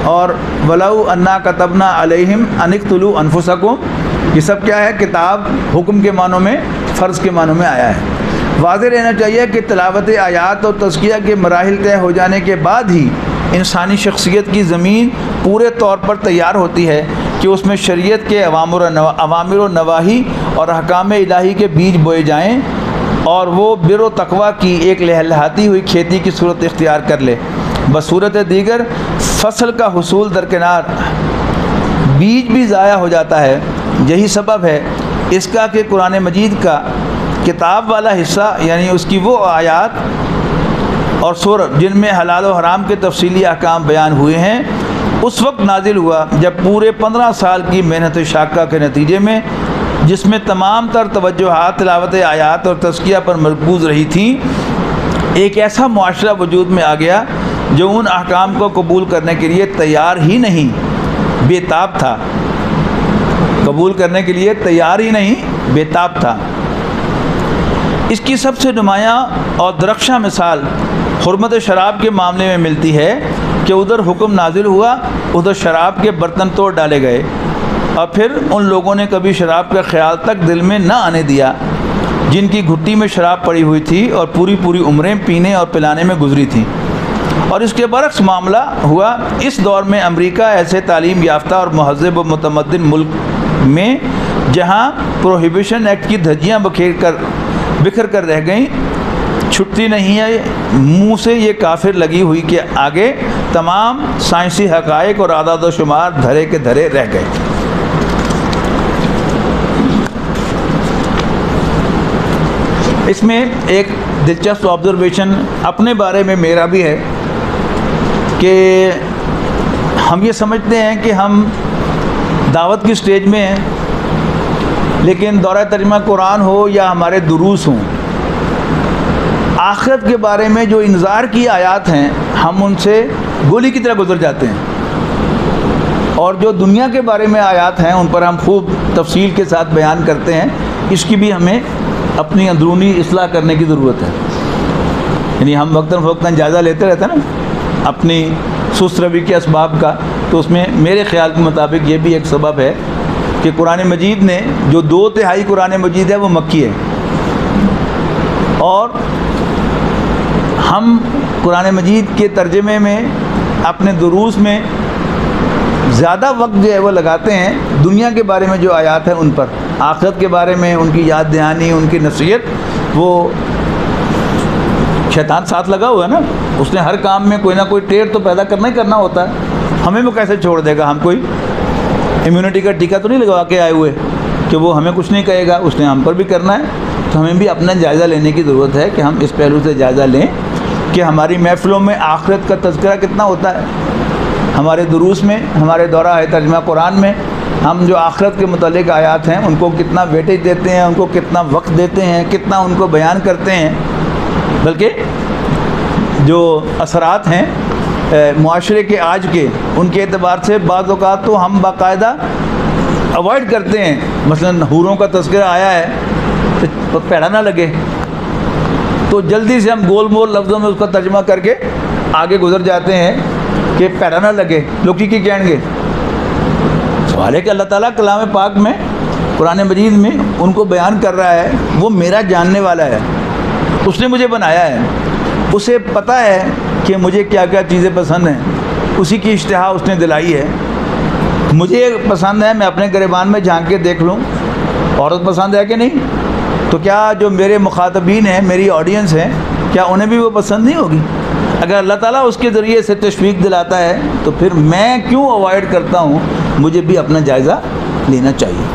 اور ولو انا کتبنا علیہم ان اقتلوا انفسکم۔ یہ سب کیا ہے؟ کتاب حکم کے معنوں میں، فرض کے معنوں میں آیا ہے۔ واضح رہنا چاہیے کہ تلاوت آیات اور تزکیہ کے مراحل طے ہو جانے کے بعد ہی انسانی شخصیت کی زمین پورے طور پر تیار ہوتی ہے کہ اس میں شریعت کے اوامر و نواہی اور احکام الہی کے بیج بوئے جائیں، اور وہ بر و تقوی کی ایک لہلہاتی ہوئی کھیتی کی صورت اختیار کر لے۔ بصورت دیگر فصل کا حصول درکنار بیج بھی ضائع ہو جاتا ہے۔ یہی سبب ہے اس کا کہ قرآن مجید کا کتاب والا حصہ، یعنی اس کی وہ آیات اور سورت جن میں حلال و حرام کے تفصیلی احکام بیان ہوئے ہیں، اس وقت نازل ہوا جب پورے 15 سال کی محنت شاقہ کے نتیجے میں، جس میں تمام تر توجہات تلاوت آیات اور تزکیہ پر مرکوز رہی تھیں، ایک ایسا معاشرہ وجود میں آ گیا جو ان احکام کو قبول کرنے کے لیے تیار ہی نہیں، بے تاب تھا۔ قبول کرنے کے لیے تیار ہی نہیں، بے تاب تھا۔ اس کی سب سے نمایاں اور درخشاں مثال حرمت شراب کے معاملے میں ملتی ہے کہ ادھر حکم نازل ہوا، ادھر شراب کے برتن توڑ ڈالے گئے، اور پھر ان لوگوں نے کبھی شراب کا خیال تک دل میں نہ آنے دیا جن کی گھٹی میں شراب پڑی ہوئی تھی اور پوری پوری عمریں پینے اور پلانے میں گزری تھیں۔ اور اس کے برعکس معاملہ ہوا اس دور میں امریکہ ایسے تعلیم یافتہ اور مہذب و متمدن ملک میں، جہاں پروہیبیشن ایکٹ کی دھجیاں بکھر کر رہ گئیں، چھٹتی نہیں ہے منہ سے یہ کافر لگی ہوئی کہ آگے تمام سائنسی حقائق اور اعداد و شمار دھرے کے دھرے رہ گئے۔ اس میں ایک دلچسپ آبزرویشن اپنے بارے میں میرا بھی ہے کہ ہم یہ سمجھتے ہیں کہ ہم دعوت کی سٹیج میں ہیں، لیکن دورہ ترجمہ قرآن ہو یا ہمارے دروس ہوں، آخرت کے بارے میں جو انذار کی آیات ہیں ہم ان سے گولی کی طرح گزر جاتے ہیں، اور جو دنیا کے بارے میں آیات ہیں ان پر ہم خوب تفصیل کے ساتھ بیان کرتے ہیں۔ اس کی بھی ہمیں اپنی اندرونی اصلاح کرنے کی ضرورت ہے، یعنی ہم وقتاً فوقتاً جائزہ لیتے رہتے ہیں نا اپنی سست روی کے اسباب کا، تو اس میں میرے خیال کے مطابق یہ بھی ایک سبب ہے کہ قرآن مجید نے جو 2/3 قرآن مجید ہے وہ مکی ہے، اور ہم قرآن مجید کے ترجمے میں اپنے دروس میں زیادہ وقت جو ہے وہ لگاتے ہیں دنیا کے بارے میں جو آیات ہیں ان پر، آخرت کے بارے میں ان کی یاد دہانی، ان کی نصیحت۔ وہ شیطان ساتھ لگا ہوا ہے نا، اس نے ہر کام میں کوئی نہ کوئی ٹیڑھ تو پیدا کرنا ہی کرنا ہوتا ہے، ہمیں وہ کیسے چھوڑ دے گا؟ ہم کوئی امیونٹی کا ٹیکہ تو نہیں لگوا کے آئے ہوئے کہ وہ ہمیں کچھ نہیں کہے گا، اس نے ہم پر بھی کرنا ہے۔ تو ہمیں بھی اپنا جائزہ لینے کی ضرورت ہے کہ ہم اس پہلو سے جائزہ لیں کہ ہماری محفلوں میں آخرت کا تذکرہ کتنا ہوتا ہے، ہمارے دروس میں، ہمارے دورہ ترجمہ قرآن میں ہم جو آخرت کے متعلق آیات ہیں ان کو کتنا ویٹیج دیتے ہیں، ان کو کتنا وقت دیتے ہیں، کتنا ان کو بیان کرتے ہیں، بلکہ جو اثرات ہیں معاشرے کے آج کے، ان کے اعتبار سے بعض اوقات تو ہم باقاعدہ اوائڈ کرتے ہیں۔ مثلا حوروں کا تذکرہ آیا ہے تو پیڑا نہ لگے، تو جلدی سے ہم گول مول لفظوں میں اس کا ترجمہ کر کے آگے گزر جاتے ہیں کہ پیڑا نہ لگے، لوگ کی کہیں گے۔ سوال ہے کہ اللہ تعالیٰ کلام پاک میں، قرآن مجید میں ان کو بیان کر رہا ہے، وہ میرا جاننے والا ہے، اس نے مجھے بنایا ہے، اسے پتہ ہے کہ مجھے کیا کیا چیزیں پسند ہیں، اسی کی اشتہا اس نے دلائی ہے۔ مجھے پسند ہے میں اپنے گریبان میں جھانک کے دیکھ لوں، عورت پسند ہے کہ نہیں، تو کیا جو میرے مخاطبین ہیں، میری آڈینس ہے، کیا انہیں بھی وہ پسند نہیں ہوگی؟ اگر اللہ تعالیٰ اس کے ذریعے سے تشویق دلاتا ہے تو پھر میں کیوں اوائڈ کرتا ہوں؟ مجھے بھی اپنا جائزہ لینا چاہیے۔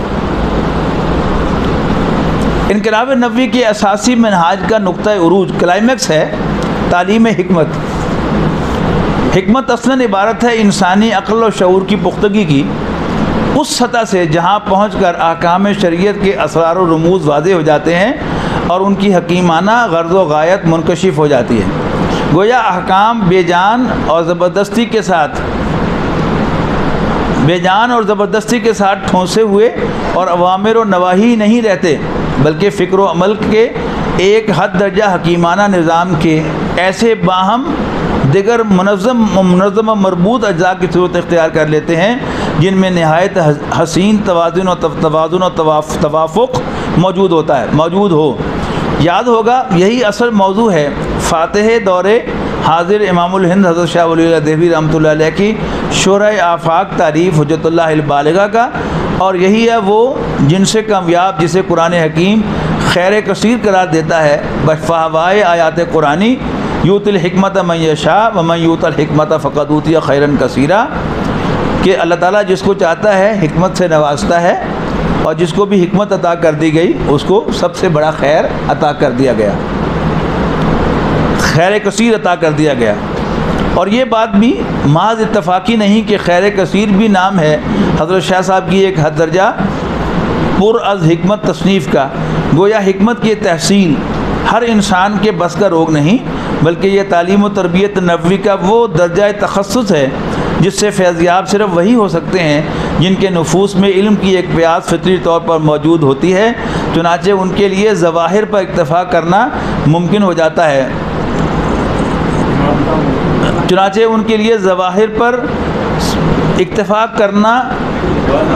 انقلاب نبوی کے اساسی منہاج کا نقطہ عروج کلائمیکس ہے تعلیم حکمت۔ حکمت اصلاً عبارت ہے انسانی عقل و شعور کی پختگی کی اس سطح سے جہاں پہنچ کر احکام شریعت کے اسرار و رموز واضح ہو جاتے ہیں اور ان کی حکیمانہ غرض و غایت منکشف ہو جاتی ہے۔ گویا احکام بے جان اور زبردستی کے ساتھ ٹھونسے ہوئے اور اوامر و نواہی نہیں رہتے، بلکہ فکر و عمل کے ایک حد درجہ حکیمانہ نظام کے ایسے باہم دیگر منظم و مربوط اجزاء کی صورت اختیار کر لیتے ہیں جن میں نہایت حسین توازن و توافق موجود ہو۔ یاد ہوگا یہی اصل موضوع ہے فاتح دور حاضر امام الہند حضرت شاہ ولی اللہ دہلوی رحمۃ اللہ علیہ کی شرح آفاق تعریف حجت اللہ البالغہ کا، اور یہی ہے وہ جن سے کامیاب جسے قرآن حکیم خیر کثیر قرار دیتا ہے بفہوائے آیات قرآنی یوت الحکمت من یشاء ومن یوت الحکمت فقد اوتی خیرا کثیرا، کہ اللہ تعالیٰ جس کو چاہتا ہے حکمت سے نوازتا ہے، اور جس کو بھی حکمت عطا کر دی گئی اس کو سب سے بڑا خیر عطا کر دیا گیا، خیر کثیر عطا کر دیا گیا۔ اور یہ بات بھی محض اتفاقی نہیں کہ خیر کثیر بھی نام ہے حضرت شاہ صاحب کی ایک حد درجہ پر از حکمت تصنیف کا۔ گویا حکمت کی تحصیل ہر انسان کے بس کا روگ نہیں، بلکہ یہ تعلیم و تربیت نبوی کا وہ درجہ تخصص ہے جس سے فیضیاب صرف وہی ہو سکتے ہیں جن کے نفوس میں علم کی ایک پیاس فطری طور پر موجود ہوتی ہے، چنانچہ ان کے لیے ظواہر پر اکتفا کرنا ممکن ہو جاتا ہے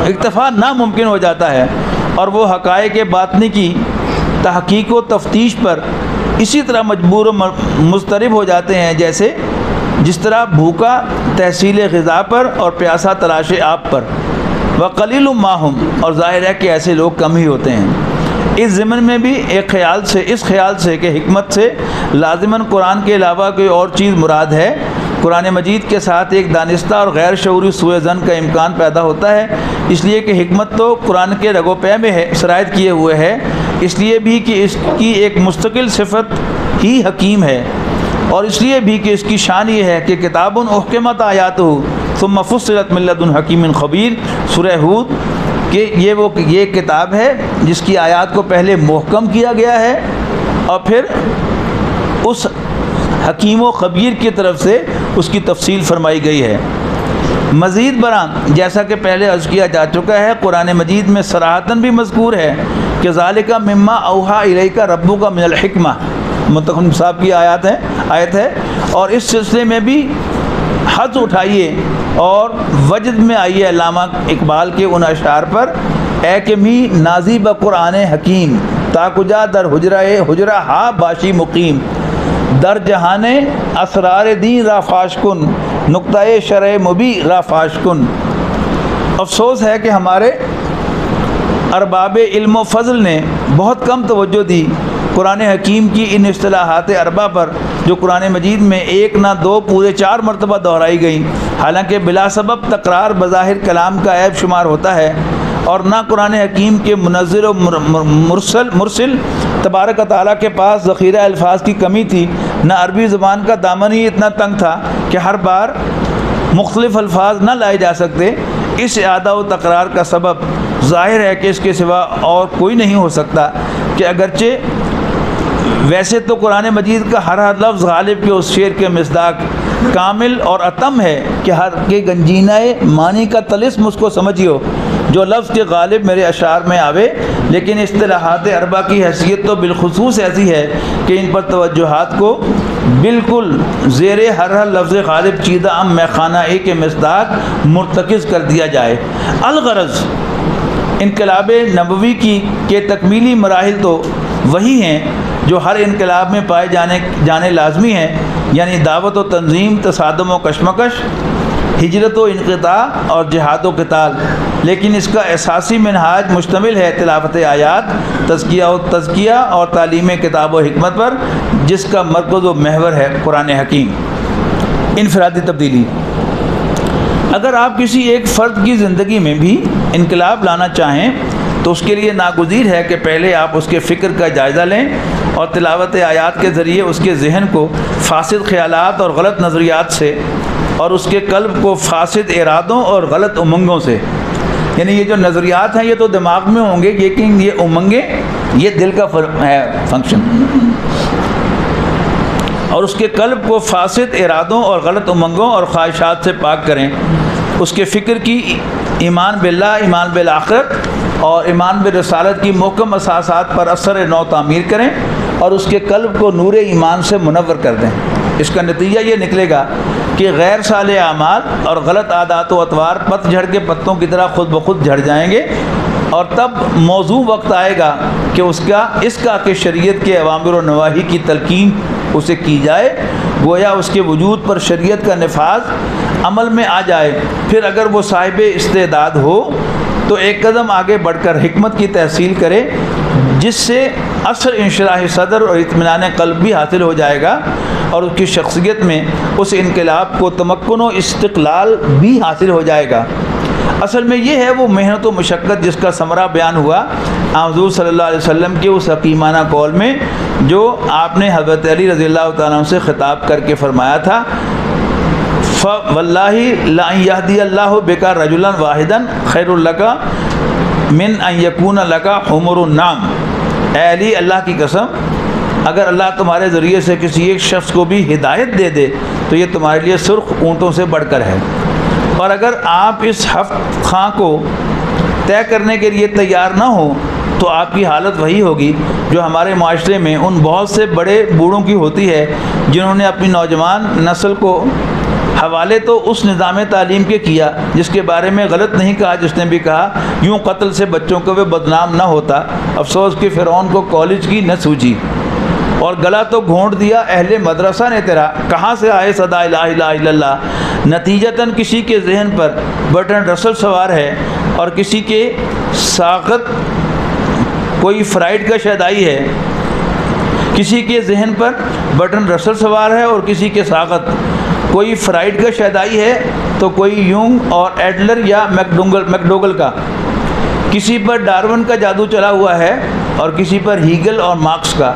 اکتفا ناممکن ہو جاتا ہے، اور وہ حقائق باطنی کی تحقیق و تفتیش پر اسی طرح مجبور و مضطرب ہو جاتے ہیں جس طرح بھوکا تحصیل غذا پر اور پیاسا تلاش آب پر۔ وقلیل ما ہم، اور ظاہر ہے کہ ایسے لوگ کم ہی ہوتے ہیں۔ اس ضمن میں بھی اس خیال سے کہ حکمت سے لازماً قرآن کے علاوہ کوئی اور چیز مراد ہے، قرآن مجید کے ساتھ ایک دانستہ اور غیر شعوری سوء ظن کا امکان پیدا ہوتا ہے، اس لیے کہ حکمت تو قرآن کے رگ و پے میں ہے سرایت کیے ہوئے ہے، اس لیے بھی کہ اس کی ایک مستقل صفت ہی حکیم ہے، اور اس لیے بھی کہ اس کی شان یہ ہے کہ کتاب احکمت آیاتہ ثم فصلت من لدن حکیم خبیر، سورہ ہود، کہ یہ کتاب ہے جس کی آیات کو پہلے محکم کیا گیا ہے اور پھر اس حکیم و خبیر کی طرف سے اس کی تفصیل فرمائی گئی ہے۔ مزید برآں جیسا کہ پہلے عرض کیا جا چکا ہے، قرآن مجید میں صراحتاً بھی مذکور ہے کہ ذالک مما اوحا الیک ربک من الحکمہ، منتخب صاحب کی آیت ہے، اور اس سلسلے میں بھی حد اٹھائیے اور وجد میں آئیے علامہ اقبال کے ان اشعار پر، اے کہ می نازی بقرآن حکیم تا کجا در حجرہ ہا باشی مقیم، در جہان اسرار دین را فاش کن نقطۂ شرع مبی را فاش کن۔ افسوس ہے کہ ہمارے ارباب علم و فضل نے بہت کم توجہ دی قرآن حکیم کی ان اصطلاحات اربع پر، جو قرآن مجید میں ایک نہ دو پورے 4 مرتبہ دہرائی گئیں، حالانکہ بلا سبب تکرار بظاہر کلام کا عیب شمار ہوتا ہے، اور نہ قرآن حکیم کے منزل و مرسل تبارک و تعالیٰ کے پاس ذخیرہ الفاظ کی کمی تھی، نہ عربی زبان کا دامن ہی اتنا تنگ تھا کہ ہر بار مختلف الفاظ نہ لائے جا سکتے۔ اس اعادہ و تکرار کا سبب ظاہر ہے کہ اس کے سوا اور کوئی نہیں ہو سکتا، کہ اگرچہ ویسے تو قرآن مجید کا ہر لفظ غالب کے اس شعر کے مصداق کامل اور اتم ہے کہ ہر کے گنجینہ معنی کا طلسم اس کو سمجھیو جو لفظ کے غالب میرے اشعار میں آوے، لیکن اصطلاحات اربع کی حیثیت تو بالخصوص ایسی ہے کہ ان پر توجہات کو بالکل زیر ہر لفظ غالب چیدہ میں خانہ ایک مصداق مرتکز کر دیا جائے۔ الغرض انقلاب نبوی کے تکمیلی مراحل تو وہی ہیں جو ہر انقلاب میں پائے جانے لازمی ہیں، یعنی دعوت و تنظیم، تصادم و کشمکش، ہجرت و انقطاع اور جہاد و قتال، لیکن اس کا اساسی منہاج مشتمل ہے تلاوت آیات، تزکیہ اور تعلیم کتاب و حکمت پر، جس کا مرکز و محور ہے قرآن حکیم۔ انفرادی تبدیلی: اگر آپ کسی ایک فرد کی زندگی میں بھی انقلاب لانا چاہیں تو اس کے لیے ناگزیر ہے کہ پہلے آپ اس کے فکر کا جائزہ لیں اور تلاوت آیات کے ذریعے اس کے ذہن کو فاسد خیالات اور غلط نظریات سے اور اس کے قلب کو فاسد ارادوں اور غلط امنگوں سے، یعنی یہ جو نظریات ہیں یہ تو دماغ میں ہوں گے، لیکن یہ امنگیں یہ دل کا ہے فنکشن، اور اس کے قلب کو فاسد ارادوں اور غلط امنگوں اور خواہشات سے پاک کریں، اس کے فکر کی ایمان باللہ، ایمان بالآخرت اور ایمان برسالت کی محکم اساسات پر اثر نو تعمیر کریں اور اس کے قلب کو نور ایمان سے منور کر دیں۔ اس کا نتیجہ یہ نکلے گا کہ غیر صالح اعمال اور غلط عادات و اطوار پت جھڑ کے پتوں کی طرح خود بخود جھڑ جائیں گے، اور تب موضوع وقت آئے گا کہ اس کا کہ شریعت کے اوامر و نواہی کی تلقین اسے کی جائے، گویا اس کے وجود پر شریعت کا نفاذ عمل میں آ جائے۔ پھر اگر وہ صاحب استعداد ہو تو ایک قدم آگے بڑھ کر حکمت کی تحصیل کرے، جس سے اثر انشراح صدر اور اطمینان قلب بھی حاصل ہو جائے گا، اور اس کی شخصیت میں اس انقلاب کو تمکن و استقلال بھی حاصل ہو جائے گا۔ اصل میں یہ ہے وہ محنت و مشقت جس کا ثمرہ بیان ہوا حضور صلی اللہ علیہ وسلم کے اس حکیمانہ قول میں، جو آپ نے حضرت علی رضی اللہ تعالیٰ عنہ سے خطاب کر کے فرمایا تھا، فواللہ لَأَن يَهْدِيَ اللَّهُ بِكَ رَجُلًا وَاحِدًا خَيْرٌ لَكَ مِنْ أَن يَكُونَ لَكَ حُمُرُ النَّعَمِ۔ اے علی، اللہ کی قسم، اگر اللہ تمہارے ذریعے سے کسی ایک شخص کو بھی ہدایت دے دے تو یہ تمہارے لیے سرخ اونٹوں سے بڑھ کر ہے، اور اگر آپ اس ہفت خواں کو طے کرنے کے لیے تیار نہ ہوں تو آپ کی حالت وہی ہوگی جو ہمارے معاشرے میں ان بہت سے بڑے بوڑھوں کی ہوتی ہے جنہوں نے اپنی نوجوان نسل کو حوالے تو اس نظام تعلیم کے کیا جس کے بارے میں غلط نہیں کہا، جس نے بھی کہا یوں قتل سے بچوں کو وہ بدنام نہ ہوتا، افسوس کہ فرعون کو کالج کی نہ سوجی، اور گلا تو گھونٹ دیا اہل مدرسہ نے تیرا، کہاں سے آئے صدا الہ الا اللہ۔ نتیجتاً کسی کے ذہن پر بٹن رسل سوار ہے اور کسی کے ساقط کوئی فرائڈ کا شیدائی ہے، کسی کے ذہن پر بٹن رسل سوار ہے اور کسی کے ساقط کوئی فرائڈ کا شیدائی ہے تو کوئی یونگ اور ایڈلر یا میکڈوگل کا، کسی پر ڈارون کا جادو چلا ہوا ہے اور کسی پر ہیگل اور مارکس کا۔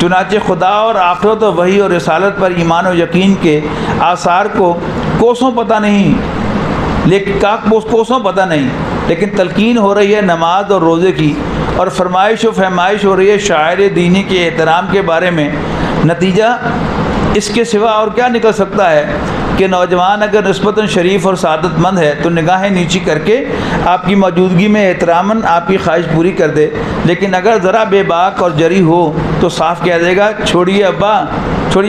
چنانچہ خدا اور آخرت و وحی اور رسالت پر ایمان و یقین کے آثار کو کوسوں پتہ نہیں، لیکن تلقین ہو رہی ہے نماز اور روزے کی، اور فرمائش و فہمائش ہو رہی ہے شاعر دینی کے احترام کے بارے میں۔ نتیجہ اس کے سوا اور کیا نکل سکتا ہے کہ نوجوان اگر نسبتاً شریف اور سعادت مند ہے تو نگاہیں نیچی کر کے آپ کی موجودگی میں احتراماً آپ کی خواہش پوری کر دے، لیکن اگر ذرا بے باک اور جری ہو تو صاف کہہ دے گا چھوڑیے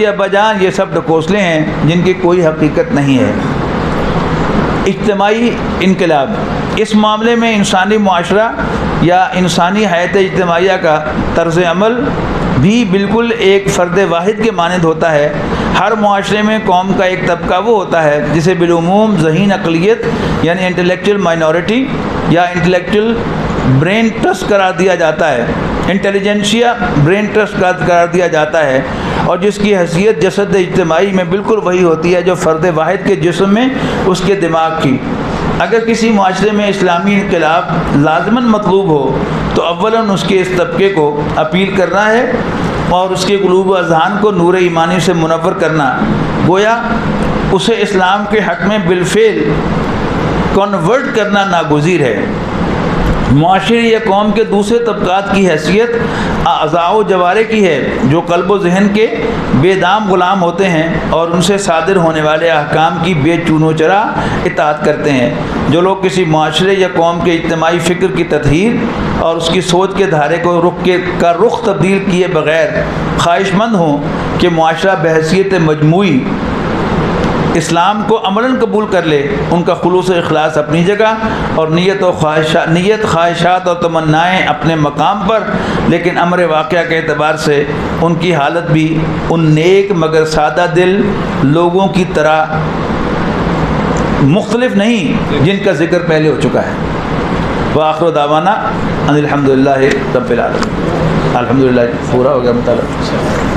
ابا جان، یہ سب ڈکوسلے ہیں جن کی کوئی حقیقت نہیں ہے۔ اجتماعی انقلاب، اس معاملے میں انسانی معاشرہ یا انسانی حیات اجتماعیہ کا طرز عمل بھی بالکل ایک فرد واحد کے مانند ہوتا ہے۔ ہر معاشرے میں قوم کا ایک طبقہ وہ ہوتا ہے جسے بالعموم ذہین اقلیت یعنی انٹلیکچوئل مائنورٹی یا انٹلیکچوئل برین ٹرسٹ قرار دیا جاتا ہے، انٹیلیجنشیا برین ٹرسٹ قرار دیا جاتا ہے، اور جس کی حیثیت جسد اجتماعی میں بالکل وہی ہوتی ہے جو فرد واحد کے جسم میں اس کے دماغ کی۔ اگر کسی معاشرے میں اسلامی انقلاب لازماً مطلوب ہو تو اولاً اس کے اس طبقے کو اپیل کرنا ہے اور اس کے قلوب و اذہان کو نور ایمانی سے منور کرنا، گویا اسے اسلام کے حق میں بالفعل کنورٹ کرنا ناگزیر ہے۔ معاشرے یا قوم کے دوسرے طبقات کی حیثیت اعضاء و جوارے کی ہے جو قلب و ذہن کے بے دام غلام ہوتے ہیں اور ان سے صادر ہونے والے احکام کی بے چون و چرا اطاعت کرتے ہیں۔ جو لوگ کسی معاشرے یا قوم کے اجتماعی فکر کی تطہیر اور اس کی سوچ کے دھارے کو رخ تبدیل کیے بغیر خواہش مند ہوں کہ معاشرہ بحیثیت مجموعی اسلام کو عملاً قبول کر لے، ان کا خلوص و اخلاص اپنی جگہ اور نیت خواہشات اور تمنائیں اپنے مقام پر، لیکن امر واقعہ کے اعتبار سے ان کی حالت بھی ان نیک مگر سادہ دل لوگوں کی طرح مختلف نہیں جن کا ذکر پہلے ہو چکا ہے۔ وآخر دعوانا ان الحمدللہ رب العالمین۔ الحمدللہ پورا ہو گیا مطالعہ۔